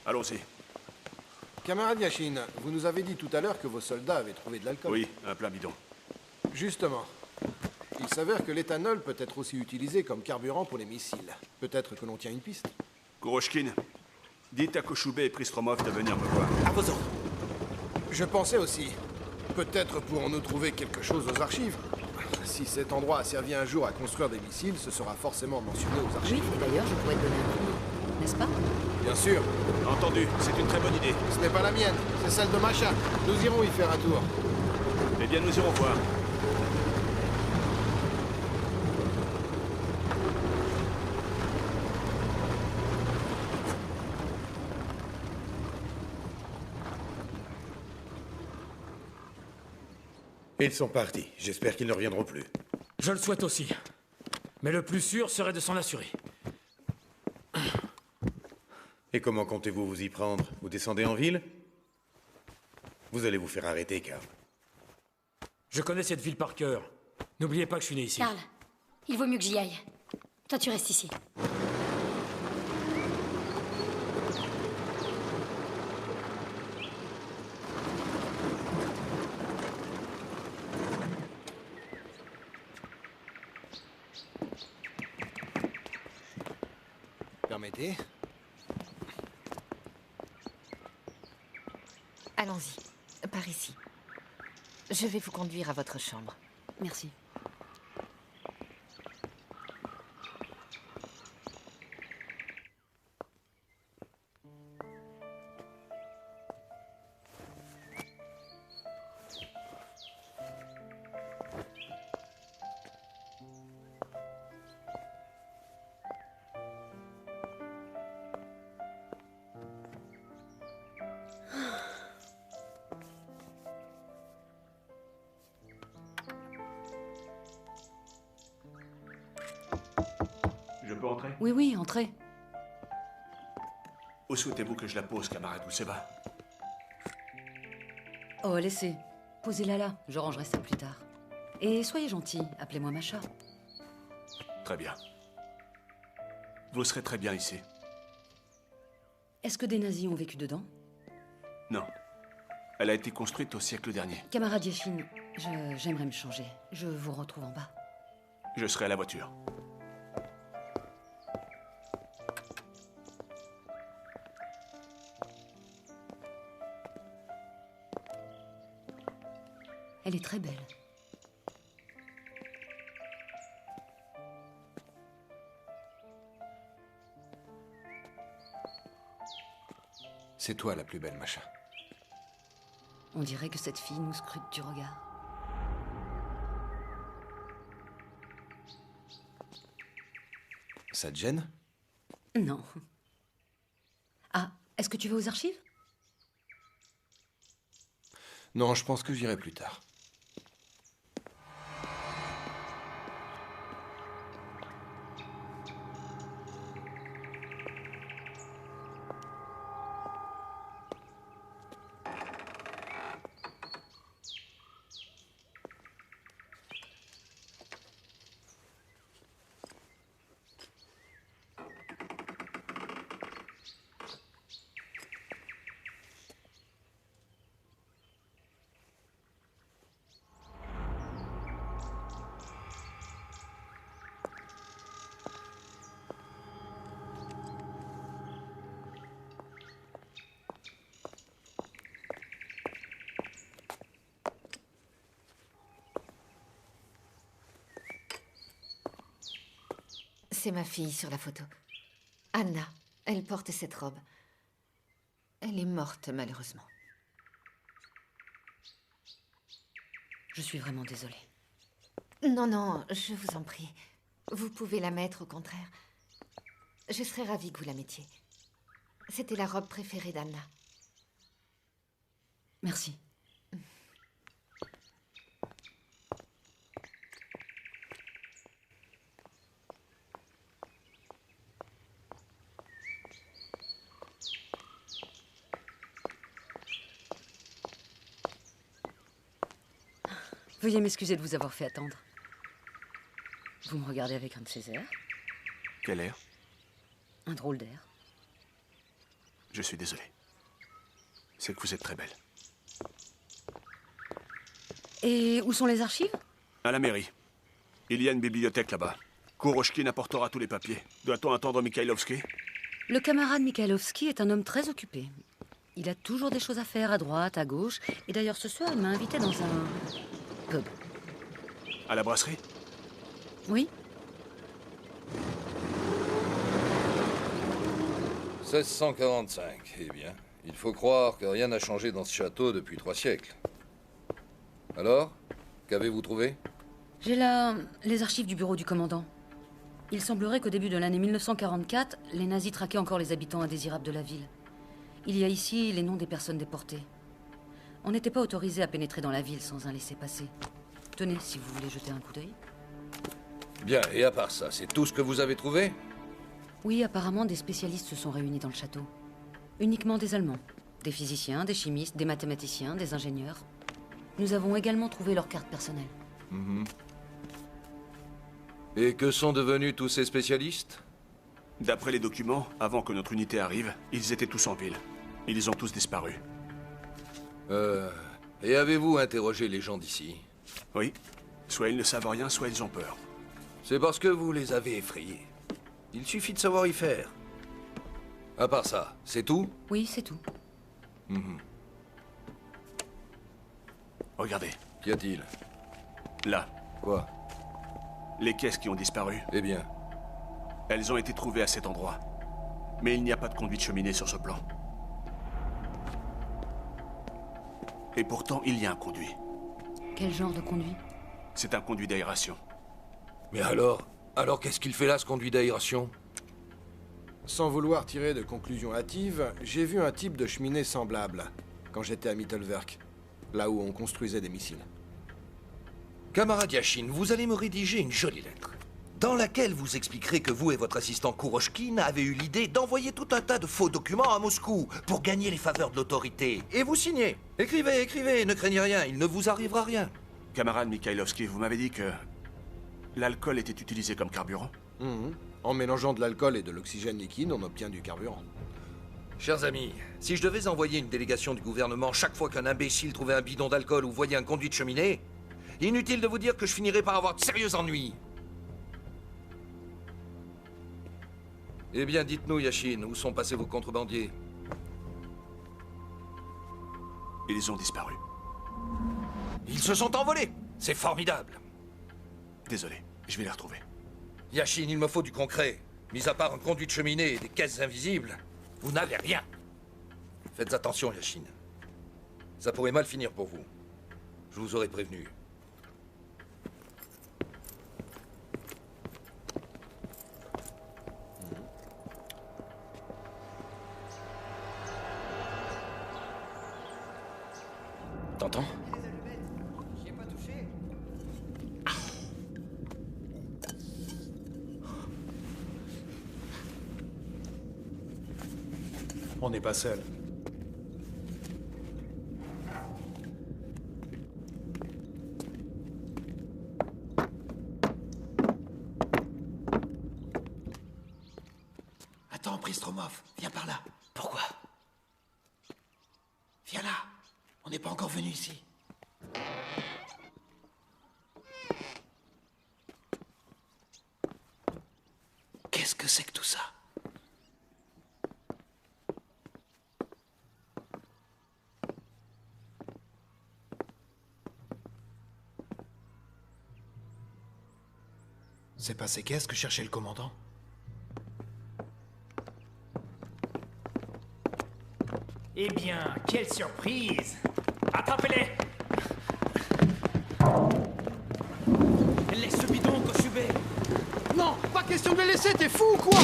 Allons-y. Camarade Yashin, vous nous avez dit tout à l'heure que vos soldats avaient trouvé de l'alcool. Oui, un plein bidon. Justement. Il s'avère que l'éthanol peut être aussi utilisé comme carburant pour les missiles. Peut-être que l'on tient une piste. Koroshkin, dites à Kochubé et Pristromov de venir me voir. À vos ordres. Je pensais aussi. Peut-être pourrons-nous trouver quelque chose aux archives. Si cet endroit a servi un jour à construire des missiles, ce sera forcément mentionné aux archives. Oui, et d'ailleurs, je pourrais te donner un coup de main, n'est-ce pas? Bien sûr. Entendu, c'est une très bonne idée. Ce n'est pas la mienne, c'est celle de Masha. Nous irons y faire un tour. Eh bien, nous irons voir. Ils sont partis. J'espère qu'ils ne reviendront plus. Je le souhaite aussi. Mais le plus sûr serait de s'en assurer. Et comment comptez-vous vous y prendre? Vous descendez en ville? Vous allez vous faire arrêter, Karl. Je connais cette ville par cœur. N'oubliez pas que je suis né ici. Karl, il vaut mieux que j'y aille. Toi, tu restes ici. Permettez. Allons-y, par ici. Je vais vous conduire à votre chambre. Merci. Je peux entrer? Oui, oui, entrez. Où souhaitez-vous que je la pose, camarade Ousseba? Oh, laissez. Posez-la là, je rangerai ça plus tard. Et soyez gentil, appelez-moi Masha. Très bien. Vous serez très bien ici. Est-ce que des nazis ont vécu dedans? Non. Elle a été construite au siècle dernier. Camarade Yashin, j'aimerais me changer. Je vous retrouve en bas. Je serai à la voiture. Elle est très belle. C'est toi la plus belle, Masha. On dirait que cette fille nous scrute du regard. Ça te gêne? Non. Ah, est-ce que tu vas aux archives? Non, je pense que j'irai plus tard. C'est ma fille sur la photo. Anna. Elle porte cette robe. Elle est morte, malheureusement. Je suis vraiment désolée. Non, non, je vous en prie. Vous pouvez la mettre, au contraire. Je serais ravie que vous la mettiez. C'était la robe préférée d'Anna. Merci. Veuillez m'excuser de vous avoir fait attendre. Vous me regardez avec un de ces airs. Quel air? Un drôle d'air. Je suis désolé. C'est que vous êtes très belle. Et où sont les archives? À la mairie. Il y a une bibliothèque là-bas. Kuroshkin apportera tous les papiers. Doit-on attendre Mikhailovski? Le camarade Mikhailovski est un homme très occupé. Il a toujours des choses à faire à droite, à gauche. Et d'ailleurs, ce soir, il m'a invité dans un pub. À la brasserie? Oui. 1645, eh bien. Il faut croire que rien n'a changé dans ce château depuis 3 siècles. Alors, qu'avez-vous trouvé? J'ai là les archives du bureau du commandant. Il semblerait qu'au début de l'année 1944, les nazis traquaient encore les habitants indésirables de la ville. Il y a ici les noms des personnes déportées. On n'était pas autorisé à pénétrer dans la ville sans un laissez-passer. Tenez, si vous voulez jeter un coup d'œil. Bien, et à part ça, c'est tout ce que vous avez trouvé? Oui, apparemment, des spécialistes se sont réunis dans le château. Uniquement des Allemands. Des physiciens, des chimistes, des mathématiciens, des ingénieurs. Nous avons également trouvé leurs cartes personnelles. Et que sont devenus tous ces spécialistes? D'après les documents, avant que notre unité arrive, ils étaient tous en ville. Ils ont tous disparu. Et avez-vous interrogé les gens d'ici? Oui. Soit ils ne savent rien, soit ils ont peur. C'est parce que vous les avez effrayés. Il suffit de savoir y faire. À part ça, c'est tout? Oui, c'est tout. Regardez. Qu'y a-t-il? Là. Quoi? Les caisses qui ont disparu. Eh bien? Elles ont été trouvées à cet endroit. Mais il n'y a pas de conduit de cheminée sur ce plan. Et pourtant, il y a un conduit. Quel genre de conduit? C'est un conduit d'aération. Mais alors qu'est-ce qu'il fait là, ce conduit d'aération? Sans vouloir tirer de conclusions hâtives, j'ai vu un type de cheminée semblable quand j'étais à Mittelwerk, là où on construisait des missiles. Camarade Yashin, vous allez me rédiger une jolie lettre, dans laquelle vous expliquerez que vous et votre assistant Kuroshkin avez eu l'idée d'envoyer tout un tas de faux documents à Moscou pour gagner les faveurs de l'autorité. Et vous signez. Écrivez, écrivez, ne craignez rien, il ne vous arrivera rien. Camarade Mikhailovski, vous m'avez dit que l'alcool était utilisé comme carburant? En mélangeant de l'alcool et de l'oxygène liquide, on obtient du carburant. Chers amis, si je devais envoyer une délégation du gouvernement chaque fois qu'un imbécile trouvait un bidon d'alcool ou voyait un conduit de cheminée, inutile de vous dire que je finirais par avoir de sérieux ennuis. Eh bien, dites-nous, Yashin, où sont passés vos contrebandiers? Ils ont disparu. Ils se sont envolés! C'est formidable! Désolé, je vais les retrouver. Yashin, il me faut du concret. Mis à part un conduit de cheminée et des caisses invisibles, vous n'avez rien. Faites attention, Yashin. Ça pourrait mal finir pour vous. Je vous aurais prévenu. T'entends? On n'est pas seul. Attends, Pristromov, viens par là. Pourquoi? Viens là. On n'est pas encore venu ici. Qu'est-ce que c'est que tout ça? C'est pas ces caisses que cherchait le commandant? Eh bien, quelle surprise! Attrapez-les! Laisse ce bidon, Koshubé! Non, pas question de les laisser, t'es fou ou quoi?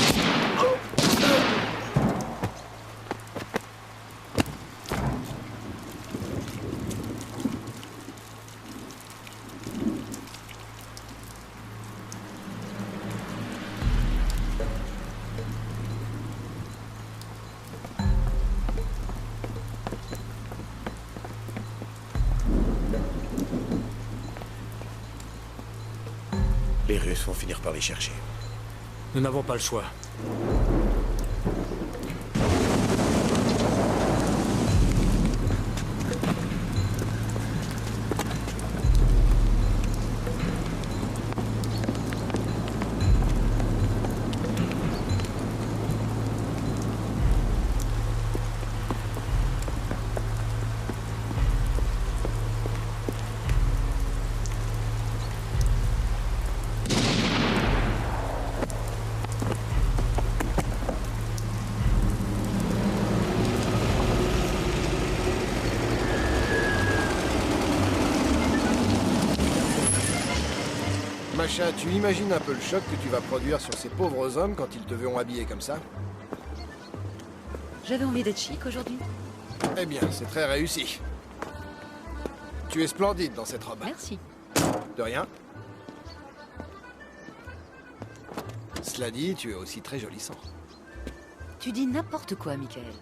Les Russes vont finir par les chercher. Nous n'avons pas le choix. Masha, tu imagines un peu le choc que tu vas produire sur ces pauvres hommes quand ils te verront habillé comme ça? J'avais envie d'être chic aujourd'hui. Eh bien, c'est très réussi. Tu es splendide dans cette robe. Merci. De rien. Cela dit, tu es aussi très joli sang. Tu dis n'importe quoi, Michael.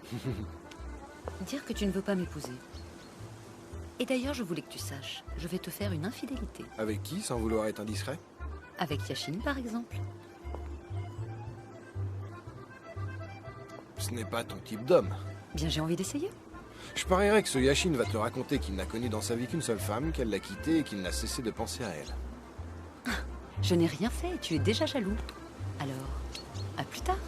Dire que tu ne veux pas m'épouser. Et d'ailleurs, je voulais que tu saches, je vais te faire une infidélité. Avec qui, sans vouloir être indiscret? Avec Yashin, par exemple. Ce n'est pas ton type d'homme. Bien, j'ai envie d'essayer. Je parierais que ce Yashin va te raconter qu'il n'a connu dans sa vie qu'une seule femme, qu'elle l'a quittée et qu'il n'a cessé de penser à elle. Je n'ai rien fait, tu es déjà jaloux. Alors, à plus tard.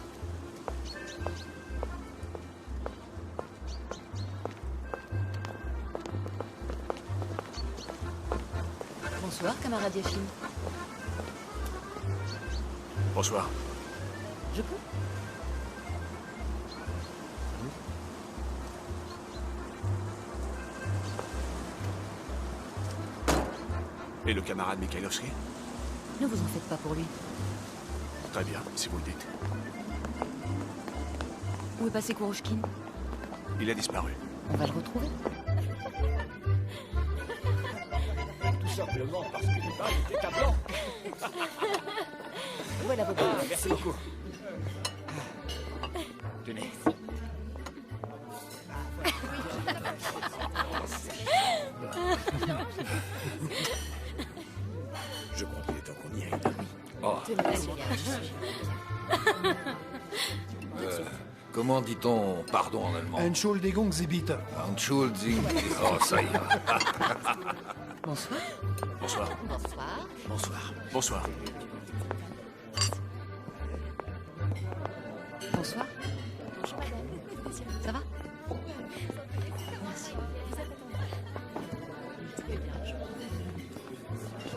Bonsoir, camarade Yashin. Bonsoir. Je peux? Et le camarade Mikhailovski? Ne vous en faites pas pour lui. Très bien, si vous le dites. Où est passé Kuroshkin? Il a disparu. On va le retrouver. Tout simplement parce que les balles étaient à blanc. Voilà vos balles. Merci beaucoup. Tenez. Je crois qu'il est temps qu'on y aille. Oh. Comment dit-on pardon en allemand? Entschuldigung, Sie bitte. Entschuldigung. Oh, ça y est. Bonsoir. Bonsoir. Bonsoir. Bonsoir. Bonsoir. Bonsoir. Ça va? Merci.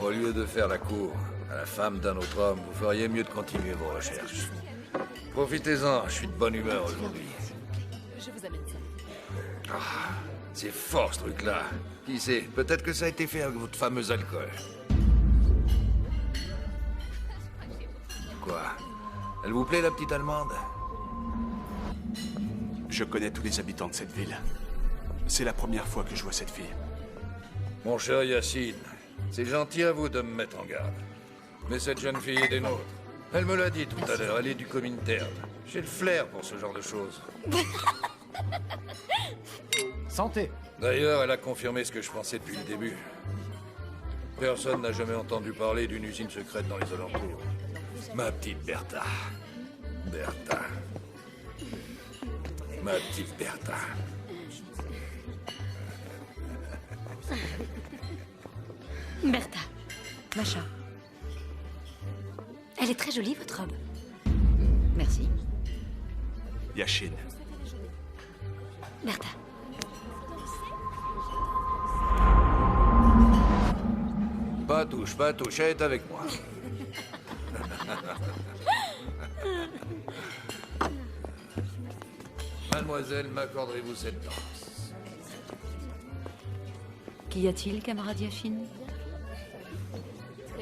Au lieu de faire la cour à la femme d'un autre homme, vous feriez mieux de continuer vos recherches. Profitez-en, je suis de bonne humeur aujourd'hui. Je vous amène ça. Ah, c'est fort ce truc-là. Qui sait, peut-être que ça a été fait avec votre fameux alcool. Quoi? Elle vous plaît, la petite Allemande? Je connais tous les habitants de cette ville. C'est la première fois que je vois cette fille. Mon cher Yacine, c'est gentil à vous de me mettre en garde. Mais cette jeune fille est des nôtres. Elle me l'a dit tout à l'heure, elle est du Comintern. J'ai le flair pour ce genre de choses. Santé. D'ailleurs, elle a confirmé ce que je pensais depuis le début. Personne n'a jamais entendu parler d'une usine secrète dans les alentours. Ma petite Bertha. Bertha. Ma petite Bertha. Bertha. Masha. Elle est très jolie, votre robe. Merci. Yashin. Bertha. Pas touche, elle est avec moi. mademoiselle, m'accorderez-vous cette danse? Qu'y a-t-il, camarade Yashin?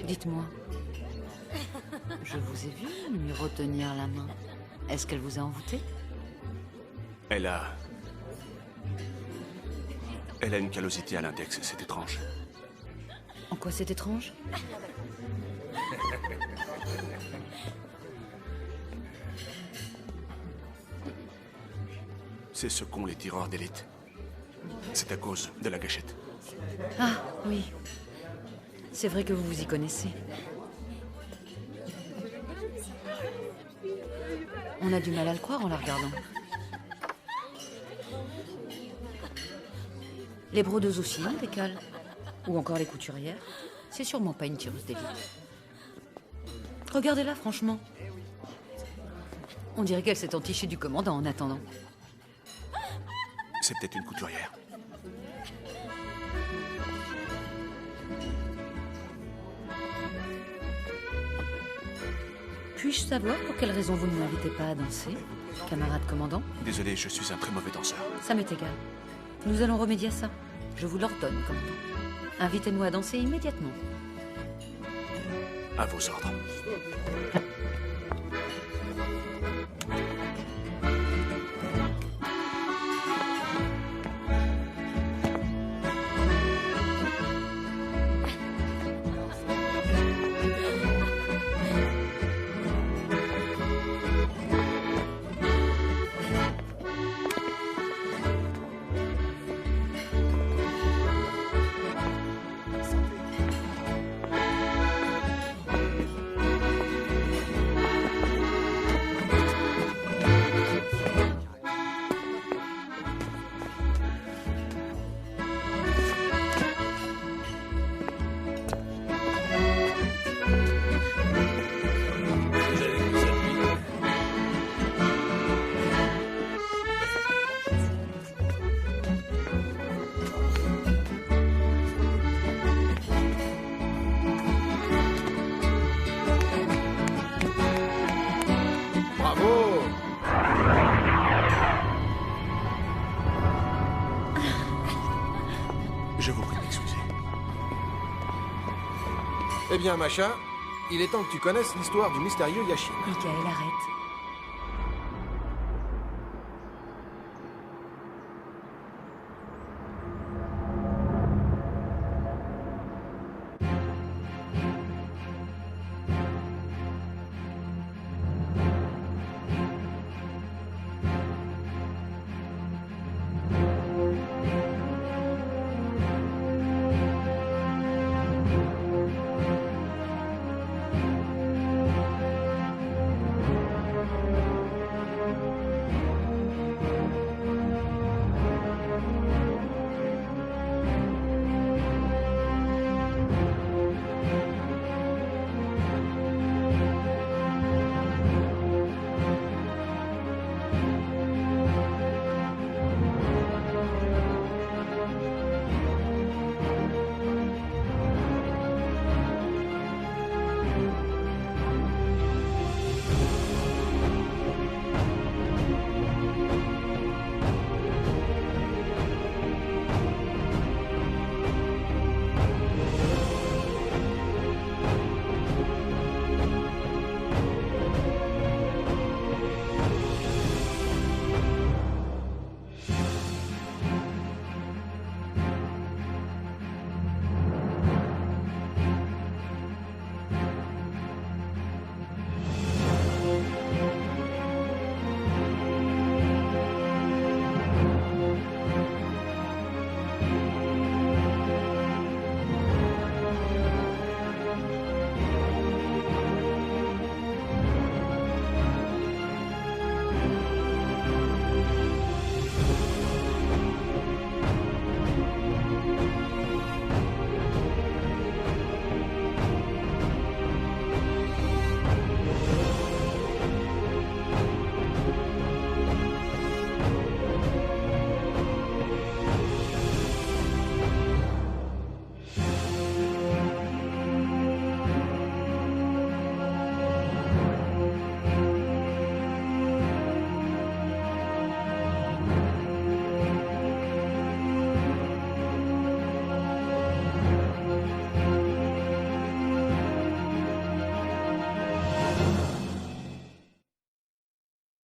Dites-moi. Je vous ai vu lui retenir la main. Est-ce qu'elle vous a envoûté? Elle a une callosité à l'index, c'est étrange. En quoi c'est étrange? C'est ce qu'ont les tireurs d'élite. C'est à cause de la gâchette. Ah, oui. C'est vrai que vous vous y connaissez. On a du mal à le croire en la regardant. Les brodeuses aussi, impeccales. Ou encore les couturières. C'est sûrement pas une tireuse d'élite. Regardez-la, franchement. On dirait qu'elle s'est entichée du commandant en attendant. C'est peut-être une couturière. Puis-je savoir pour quelle raison vous ne m'invitez pas à danser, camarade commandant? Désolé, je suis un très mauvais danseur. Ça m'est égal. Nous allons remédier à ça. Je vous l'ordonne, commandant. Invitez-moi à danser immédiatement. À vos ordres. Je vous prie de m'excuser. Eh bien, Masha, il est temps que tu connaisses l'histoire du mystérieux Yashin. Michael, arrête.